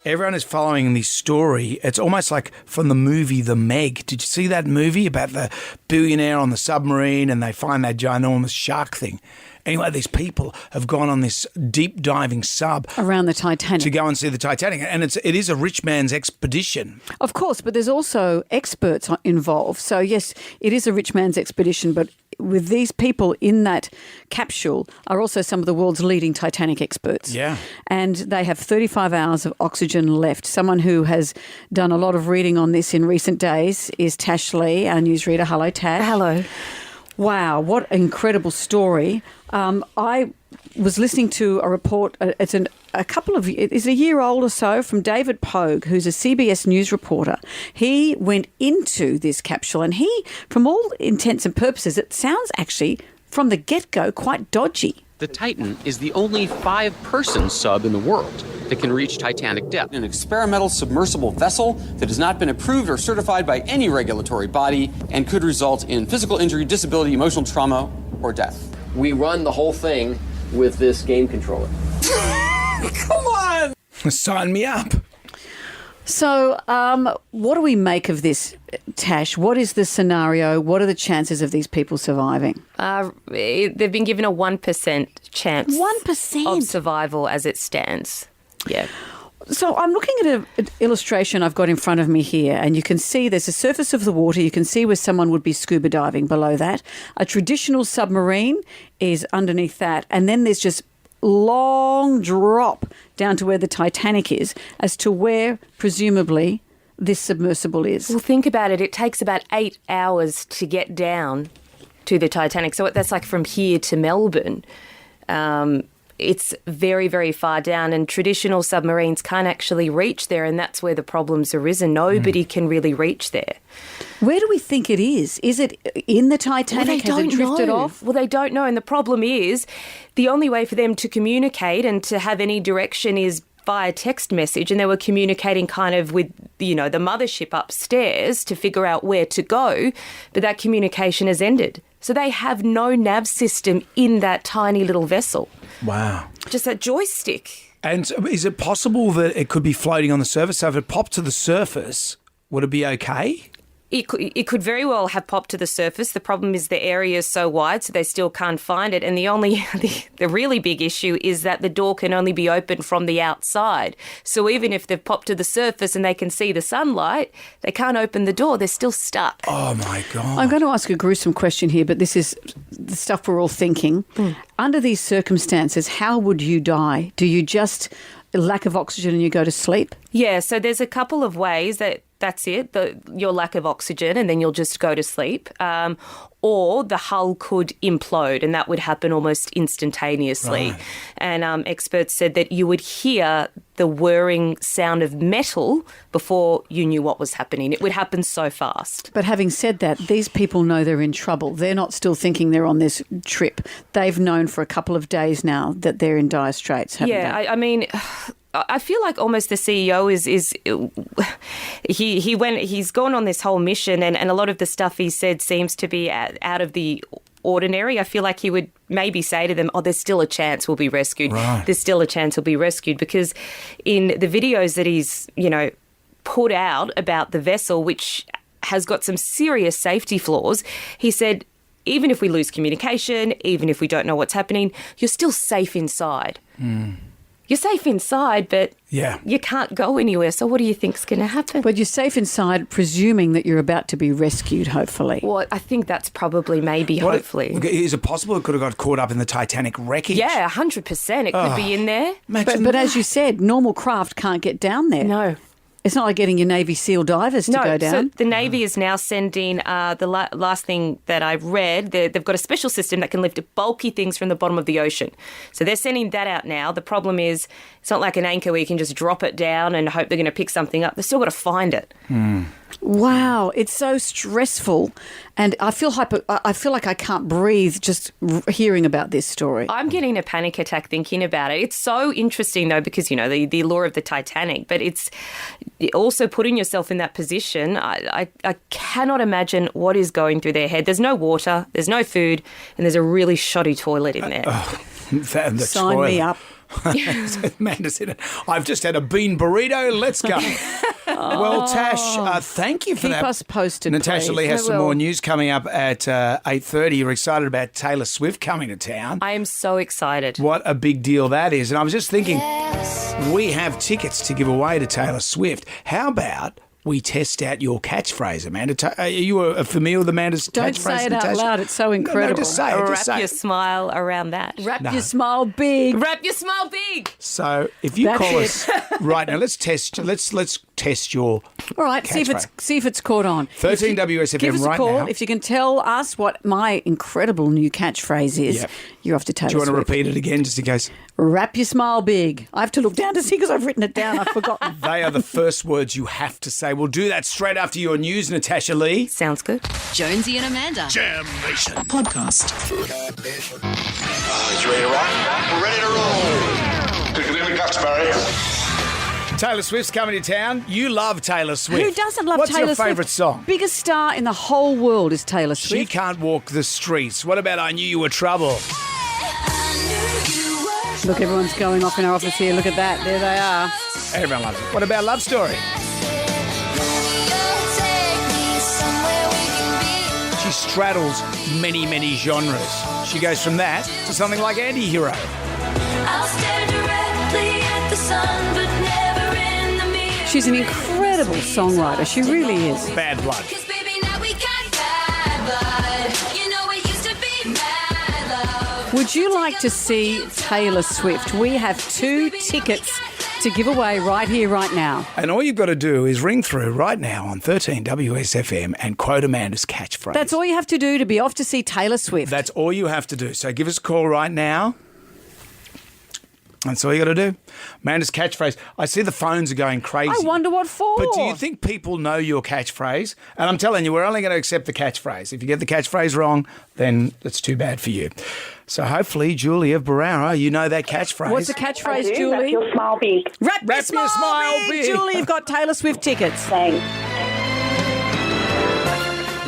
Everyone is following this story. It's almost like from the movie The Meg. Did you see that movie about the billionaire on the submarine and they find that ginormous shark thing? Anyway, these people have gone on this deep diving sub around the Titanic to go and see the Titanic, and it is a rich man's expedition. Of course, but there's also experts involved. So yes, it is a rich man's expedition, but with these people in that capsule are also some of the world's leading Titanic experts. Yeah. And they have 35 hours of oxygen left. Someone who has done a lot of reading on this in recent days is Tash Lee, our newsreader. Hello, Tash. Hello. Wow, what an incredible story. I was listening to a report, it's a year old or so, from David Pogue, who's a CBS News reporter. He went into this capsule and he, from all intents and purposes, it sounds actually, from the get-go, quite dodgy. The Titan is the only 5-person sub in the world that can reach Titanic depth. An experimental submersible vessel that has not been approved or certified by any regulatory body and could result in physical injury, disability, emotional trauma, or death. We run the whole thing with this game controller. Come on! Sign me up. So what do we make of this, Tash? What is the scenario? What are the chances of these people surviving? They've been given a 1% chance 1% of survival as it stands. Yeah. So I'm looking at an illustration I've got in front of me here, and you can see there's a surface of the water. You can see where someone would be scuba diving below that. A traditional submarine is underneath that, and then there's just long drop down to where the Titanic is as to where, presumably, this submersible is. Well, think about it. It takes about 8 hours to get down to the Titanic. So that's like from here to Melbourne. It's very, very far down, and traditional submarines can't actually reach there, and that's where the problem's arisen. Nobody can really reach there. Where do we think it is? Is it in the Titanic? Well, Has it drifted off? Well, they don't know, and the problem is the only way for them to communicate and to have any direction is via text message, and they were communicating kind of with, the mothership upstairs to figure out where to go, but that communication has ended. So they have no nav system in that tiny little vessel. Wow. Just that joystick. And is it possible that it could be floating on the surface? So if it popped to the surface, would it be okay? It could very well have popped to the surface. The problem is the area is so wide, so they still can't find it. And the really big issue is that the door can only be opened from the outside. So even if they've popped to the surface and they can see the sunlight, they can't open the door. They're still stuck. Oh, my God. I'm going to ask a gruesome question here, but this is the stuff we're all thinking. Under these circumstances, how would you die? Do you just lack of oxygen and you go to sleep? Yeah, so there's a couple of ways that's it, your lack of oxygen, and then you'll just go to sleep. Or the hull could implode, and that would happen almost instantaneously. Right. And experts said that you would hear the whirring sound of metal before you knew what was happening. It would happen so fast. But having said that, these people know they're in trouble. They're not still thinking they're on this trip. They've known for a couple of days now that they're in dire straits, haven't they? I mean, I feel like almost the CEO he's gone on this whole mission, and a lot of the stuff he said seems to be out of the ordinary. I feel like he would maybe say to them, there's still a chance we'll be rescued. Right. There's still a chance we'll be rescued, because in the videos that he's, put out about the vessel, which has got some serious safety flaws, he said, even if we lose communication, even if we don't know what's happening, you're still safe inside. You're safe inside, but you can't go anywhere. So what do you think's going to happen? But you're safe inside, presuming that you're about to be rescued, hopefully. Well, I think that's probably hopefully. Is it possible it could have got caught up in the Titanic wreckage? Yeah, 100%. It could be in there. But as you said, normal craft can't get down there. No. It's not like getting your Navy SEAL divers to go down. So the Navy is now sending, the last thing that I read, they've got a special system that can lift bulky things from the bottom of the ocean. So they're sending that out now. The problem is it's not like an anchor where you can just drop it down and hope they're going to pick something up. They've still got to find it. Wow, it's so stressful, and I feel like I can't breathe just hearing about this story. I'm getting a panic attack thinking about it. It's so interesting though, because the allure of the Titanic, but it's also putting yourself in that position. I cannot imagine what is going through their head. There's no water, there's no food, and there's a really shoddy toilet in there. Sign me up. Amanda said, I've just had a bean burrito. Let's go. Well, Tash, thank you for that. Keep us posted, Natasha please. Lee has We some will. more news coming up at 8:30. You're excited about Taylor Swift coming to town. I am so excited. What a big deal that is. And I was just thinking, we have tickets to give away to Taylor Swift. How about we test out your catchphrase, Amanda? Are you familiar with Amanda's Don't catchphrase, say it out Natasha? loud. It's so incredible. No, just say it. Just Wrap say your it. smile around that. Wrap No. your smile big. Wrap your smile big. So if you That's call it. us right now, let's test your All right, see if it's caught on. 13 If you- WSFM give us a right call. now. If you can tell us what my incredible new catchphrase is, Yep. you're off to Taylor Do you want to Swift. repeat it again just in case? Wrap your smile big. I have to look down to see because I've written it down. I've forgotten. They are the first words you have to say. We'll do that straight after your news, Natasha Lee. Sounds good. Jonesy and Amanda. Jam Nation. Podcast. You ready to rock? We're ready to roll. Take it in the Duxbury. Taylor Swift's coming to town. You love Taylor Swift. Who doesn't love What's Taylor your Swift? favourite song? Biggest star in the whole world is Taylor She Swift. can't walk the streets. What about I Knew You Were Trouble? Look, everyone's going off in our office here. Look at that. There they are. Everyone loves it. What about Love Story? She straddles many, many genres. She goes from that to something like Anti-Hero. She's an incredible songwriter. She really is. Bad Blood. Would you like to see Taylor Swift? We have 2 tickets to give away right here, right now. And all you've got to do is ring through right now on 13 WSFM and quote Amanda's catchphrase. That's all you have to do to be off to see Taylor Swift. That's all you have to do. So give us a call right now. That's all you got to do. Amanda's catchphrase. I see the phones are going crazy. I wonder what for. But do you think people know your catchphrase? And I'm telling you, we're only going to accept the catchphrase. If you get the catchphrase wrong, then it's too bad for you. So hopefully, Julie of Barara, you know that catchphrase. What's the catchphrase, I do. Julie? Wrap your smile big. Wrap your smile big. Julie, you've got Taylor Swift tickets. Thanks.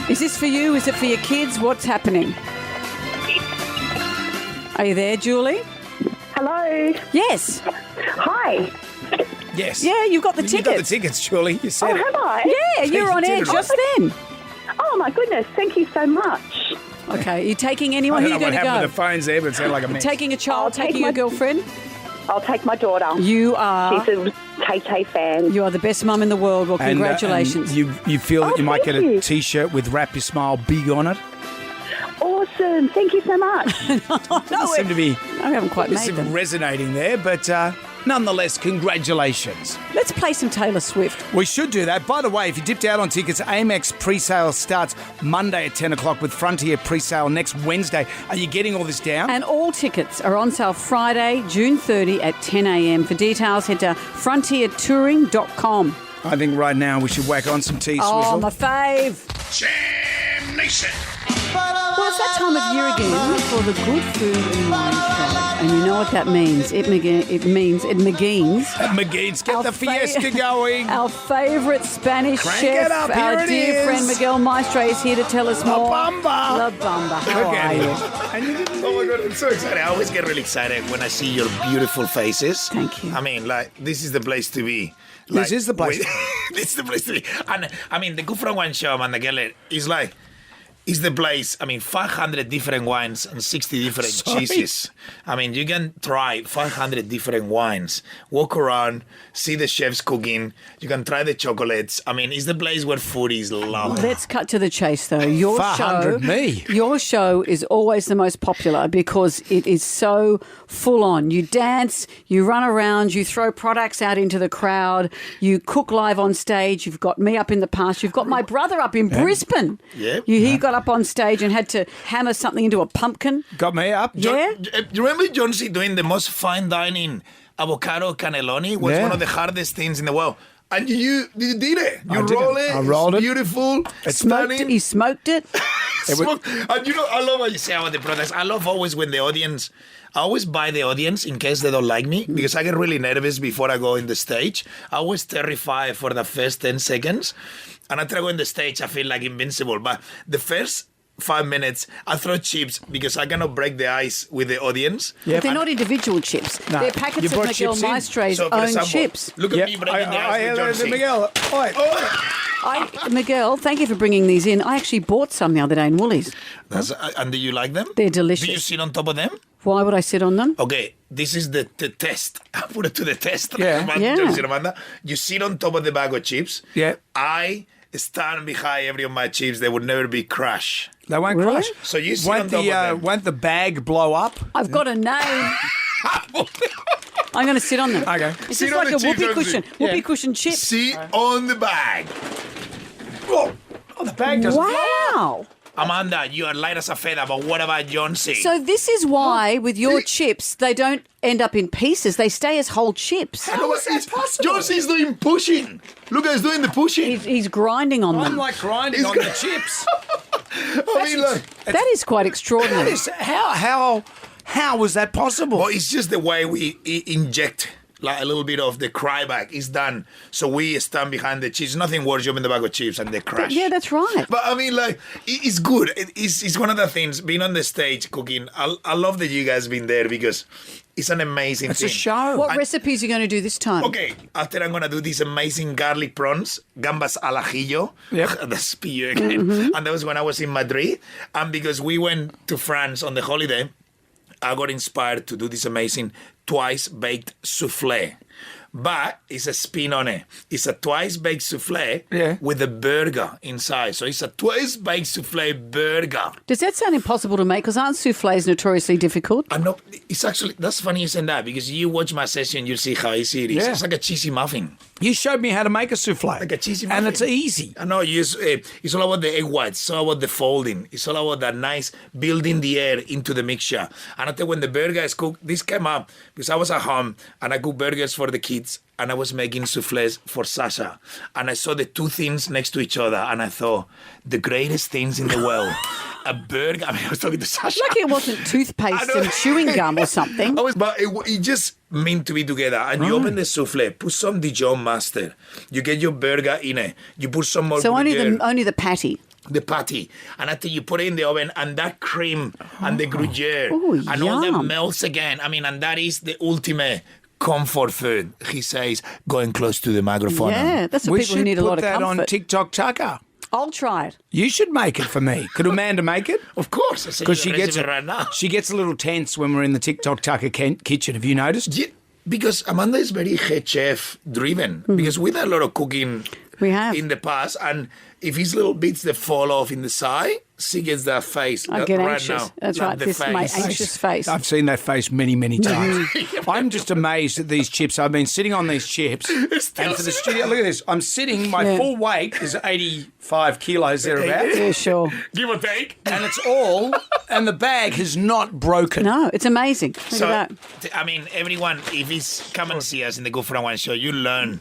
Is this for you? Is it for your kids? What's happening? Are you there, Julie? Hello. Yes. Hi. Yes. Yeah, you've got the You tickets. got the tickets, Julie. You said Oh, it. have I? Yeah, you were on You air did it just then. Oh, my goodness. Thank you so much. Okay, are you taking I anyone? Who don't are know you what going to happened go? with the phones there, but it sounded like a mess. Taking a child, I'll taking take a my- girlfriend? I'll take my daughter. You are. She's a Tay-Tay fan. You are the best mum in the world. Well, And, congratulations. you feel that Oh, you might get thank a you. T-shirt with "Wrap Your Smile Big" on it? Awesome. Thank you so much. Doesn't seem to be I haven't quite made seem them. resonating there, but nonetheless, congratulations. Let's play some Taylor Swift. We should do that. By the way, if you dipped out on tickets, Amex pre-sale starts Monday at 10 o'clock with Frontier pre-sale next Wednesday. Are you getting all this down? And all tickets are on sale Friday, June 30 at 10 a.m. For details, head to frontiertouring.com. I think right now we should whack on some T-Swizzle. Oh, my fave. Jam Nation. Well, it's that time of year again for the Good Food and Wine Show. And you know what that means. It means McGee's, get the fiesta going. Our favourite Spanish Crank chef, it up, here our it dear is. friend Miguel Maestre is here to tell us La more. Bamba. La Bamba. How Look at are him. you? And you didn't Oh my God, I'm so excited. I always get really excited when I see your beautiful faces. Thank you. I mean, like, this is the place to be. This is the place. This is the place to be. And I mean, the Good From Wine Show, Amanda Geller, is like, is the place. I mean, 500 different wines and 60 different Sorry? cheeses. I mean, you can try 500 different wines, walk around, see the chefs cooking. You can try the chocolates. I mean, it's the place where foodies love. Let's cut to the chase, though. Your 500 show, me. Your show is always the most popular because it is so full on. You dance, you run around, you throw products out into the crowd, you cook live on stage. You've got me up in the past. You've got my brother up in Brisbane. Yeah. He got up on stage and had to hammer something into a pumpkin. Got me up. Yeah. You remember John C. doing the most fine dining avocado cannelloni? Was Yeah. one of the hardest things in the world. And you did it. You I did roll it. it. I rolled it's it. beautiful. Smoked it. He smoked it. Smoke. And you know, I love what you say about the products. I love always when the audience, I always buy the audience in case they don't like me because I get really nervous before I go in the stage. I always terrified for the first 10 seconds. And after I go in the stage, I feel like invincible. But the first 5 minutes, I throw chips because I cannot break the ice with the audience. But they're not individual chips. No. They're packets You of brought Miguel chips in? Maestre's So, for own example, chips. Look at me breaking the ice with John C. Miguel, Miguel, thank you for bringing these in. I actually bought some the other day in Woolies. And do you like them? They're delicious. Do you sit on top of them? Why would I sit on them? Okay, this is the test. I put it to the test. Yeah. John C. and Amanda. You sit on top of the bag of chips. Yeah. I stand behind every of my chips. They would never be crushed. They won't crush. So you sit on Won't top of them. won't the bag blow up? I've got a name. I'm going to sit on them. Okay. It's Sit just on like a the chips, whoopee Jonesy. cushion. Whoopee cushion chips. Sit on the bag. Oh, the bag doesn't blow up. Wow. Amanda, you are light as a feather, but what about John C? So this is why, with your chips, they don't end up in pieces. They stay as whole chips. How is that possible? John C is doing pushing. Look, he's doing the pushing. He's grinding on I'm them. like grinding on the chips. I mean, like, That is quite extraordinary. How was that possible? well, it's just the way we inject like a little bit of the cry back. It's done. So we stand behind the chips. Nothing worse, you open the bag of chips and they crash. Yeah, that's right. But I mean, like, it's good. It's one of the things, being on the stage cooking. I love that you guys been there because it's an amazing It's thing. a show. What recipes are you going to do this time? Okay, after I'm going to do these amazing garlic prawns, gambas al ajillo. Yep. That's PU again. And that was when I was in Madrid. And because we went to France on the holiday, I got inspired to do this amazing twice-baked souffle. But it's a spin on it. It's a twice-baked souffle with a burger inside. So it's a twice-baked souffle burger. Does that sound impossible to make? Because aren't souffles notoriously difficult? I'm not, it's actually, that's funny you said that because you watch my session, you'll see how easy it is. Yeah. It's like a cheesy muffin. You showed me how to make a souffle. Like a cheesy muffin. And it's easy. I know, it's all about the egg whites. It's all about the folding. It's all about that nice building the air into the mixture. And I think when the burger is cooked, this came up because I was at home and I cooked burgers for the kids and I was making souffles for Sasha. And I saw the two things next to each other and I thought, the greatest things in the world. A burger. I mean, I was talking to Sasha. Like it wasn't toothpaste and chewing gum or something. But it just meant to be together. And you open the souffle, put some Dijon mustard. You get your burger in it. You put some more So only gruyere. the patty. The patty, and after you put it in the oven, and that cream and the gruyere Ooh, and all that yum. melts again. I mean, and that is the ultimate comfort food. He says, going close to the microphone. Yeah, that's for people who need a lot of We should put that comfort. on TikTok Tucker. I'll try it. You should make it for me. Could Amanda make it? Of course, I Because she gets right now. she gets a little tense when we're in the TikTok Tucker kitchen. Have you noticed? Yeah, because Amanda is very head chef driven. Because we did a lot of cooking We have. in the past, and if his little bits that fall off in the side, she gets that face. I get right anxious. now. That's Like right. the This is my face. anxious face. I've seen that face many, many times. I'm just amazed at these chips. I've been sitting on these chips. And for the studio, look at this. I'm sitting, my full weight is 85 kilos thereabouts. Yeah, sure. Give or take. And it's all, and the bag has not broken. No, it's amazing. Look So, at that. I mean, everyone, if it's come and see us in the Good for a One show, you learn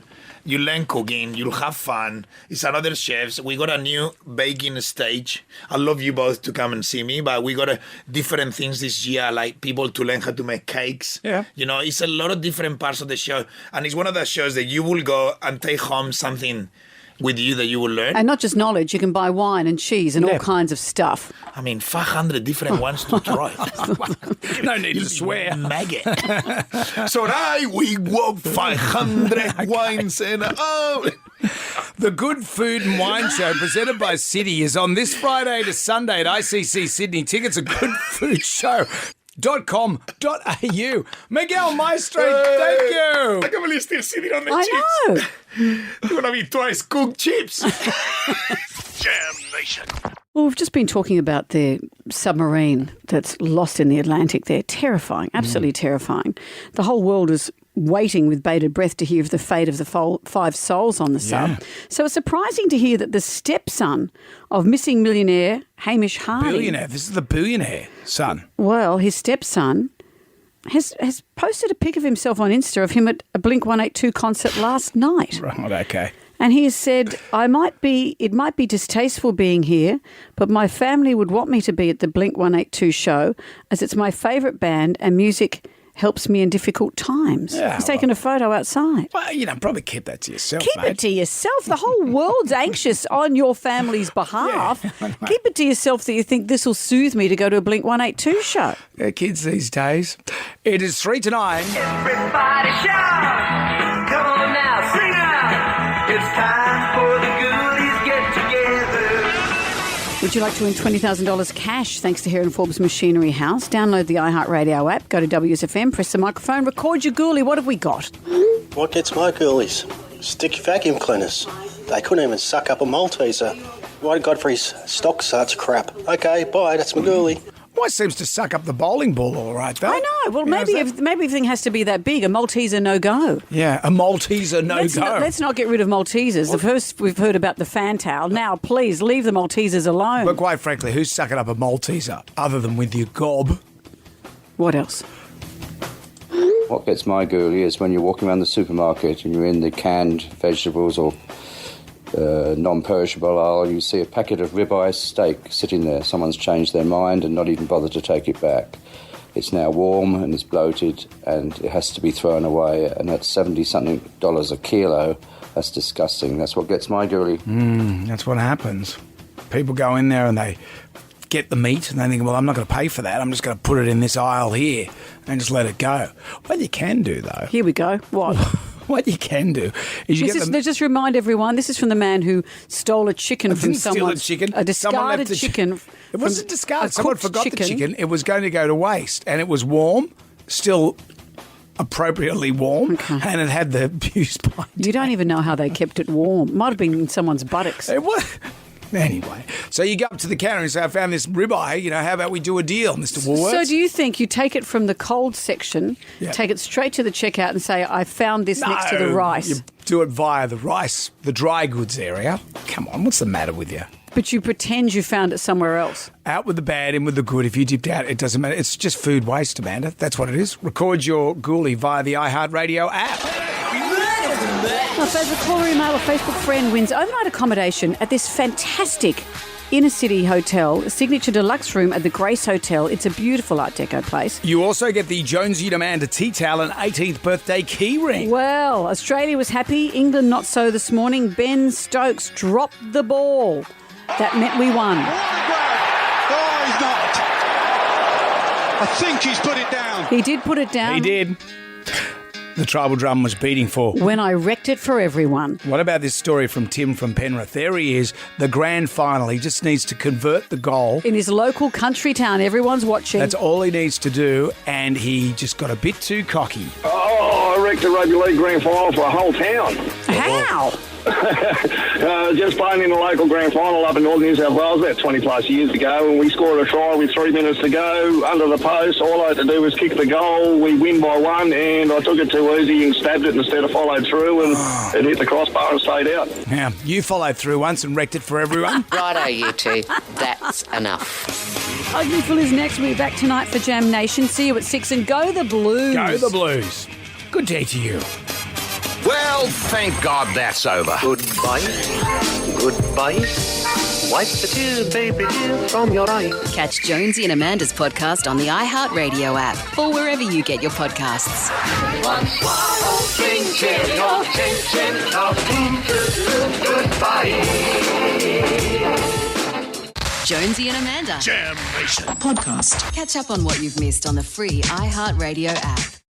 cooking, you'll have fun. It's another chefs. We got a new baking stage. I love you both to come and see me, but we got different things this year, like people to learn how to make cakes. Yeah. You know, it's a lot of different parts of the show. And it's one of the shows that you will go and take home something with you that you will learn. And not just knowledge, you can buy wine and cheese and all kinds of stuff. I mean, 500 different ones to try. No need to swear. Maggot. So we want 500 wines and The Good Food and Wine Show presented by City is on this Friday to Sunday at ICC Sydney. Tickets at goodfoodshow.com.au. Miguel Maestro, thank you. I can't believe you're still sitting on the I chips. know. You're going to be twice cooked chips. Jam Nation. Well, we've just been talking about the submarine that's lost in the Atlantic there. Terrifying, absolutely terrifying. The whole world is waiting with bated breath to hear of the fate of the 5 souls on the sub. So it's surprising to hear that the stepson of missing millionaire Hamish Harding... Billionaire. This is the billionaire son. Well, his stepson has posted a pic of himself on Insta of him at a Blink-182 concert last night. Right, okay. And he has said, it might be distasteful being here, but my family would want me to be at the Blink-182 show as it's my favourite band and music helps me in difficult times. Yeah, He's taken a photo outside. Well, probably keep that to yourself, Keep mate. it to yourself. The whole world's anxious on your family's behalf. Keep it to yourself that you think this will soothe me to go to a Blink 182 show. Yeah, kids these days. It is 3 to 9. Everybody shout! Come on now, sing out! It's time for the Ghoulies get together. Would you like to win $20,000 cash thanks to Heron Forbes Machinery House? Download the iHeartRadio app, go to WSFM, press the microphone, record your ghoulie. What have we got? What gets my ghoulies? Stick vacuum cleaners. They couldn't even suck up a Malteser. Why Godfrey's stock such crap? Okay, bye, that's my ghoulie. Well, seems to suck up the bowling ball all right, though. I know. Well, maybe everything has to be that big. A Malteser no-go. Yeah, a Malteser no-go. Let's not get rid of Maltesers. The first we've heard about the fan towel. Now, please, leave the Maltesers alone. But quite frankly, who's sucking up a Malteser other than with your gob? What else? What gets my ghoulie is when you're walking around the supermarket and you're in the canned vegetables or non-perishable aisle, you see a packet of ribeye steak sitting there. Someone's changed their mind and not even bothered to take it back. It's now warm and it's bloated and it has to be thrown away, and that's $70-something a kilo. That's disgusting. That's what gets my ghoulie. That's what happens. People go in there and they get the meat and they think, well, I'm not going to pay for that. I'm just going to put it in this aisle here and just let it go. What you can do, though... Here we go. What? What you can do is just remind everyone, this is from the man who stole a chicken from someone. A discarded chicken. It wasn't discarded. Someone forgot the chicken. It was going to go to waste, and it was warm, still appropriately warm, and it had the abuse point. You don't even know how they kept it warm. Might have been in someone's buttocks. It was. Anyway, so you go up to the counter and say, I found this ribeye, how about we do a deal, Mr. Woolworths? So do you think you take it from the cold section, take it straight to the checkout and say, I found this next to the rice? You do it via the rice, the dry goods area. Come on, what's the matter with you? But you pretend you found it somewhere else. Out with the bad, in with the good. If you dipped out, it doesn't matter. It's just food waste, Amanda. That's what it is. Record your ghoulie via the iHeartRadio app. My favourite caller, email, or Facebook friend wins overnight accommodation at this fantastic inner-city hotel, a signature deluxe room at the Grace Hotel. It's a beautiful Art Deco place. You also get the Jonesy and Amanda tea towel and 18th birthday key ring. Well, Australia was happy, England not so this morning. Ben Stokes dropped the ball. That meant we won. Oh, he's not. I think he's put it down. He did put it down. He did. The tribal drum was beating for. When I wrecked it for everyone. What about this story from Tim from Penrith? There he is, the grand final. He just needs to convert the goal. In his local country town, everyone's watching. That's all he needs to do, and he just got a bit too cocky. Oh, I wrecked a rugby league grand final for a whole town. How? Just playing in the local grand final up in Northern New South Wales about 20 plus years ago, and we scored a try with 3 minutes to go under the post. All I had to do was kick the goal. We win by 1, and I took it too easy and stabbed it instead of followed through, and it hit the crossbar and stayed out. Now, you followed through once and wrecked it for everyone. Righto, you two. That's enough. Ugly Phil is next. We'll be back tonight for Jam Nation. See you at 6, and go the Blues. Go the Blues. Good day to you. Well, thank God that's over. Goodbye. Goodbye. Wipe the tears, baby dear, from your eyes. Catch Jonesy and Amanda's podcast on the iHeartRadio app or wherever you get your podcasts. One swallow, drink cheerio, goodbye. Jonesy and Amanda. Jam Nation Podcast. Catch up on what you've missed on the free iHeartRadio app.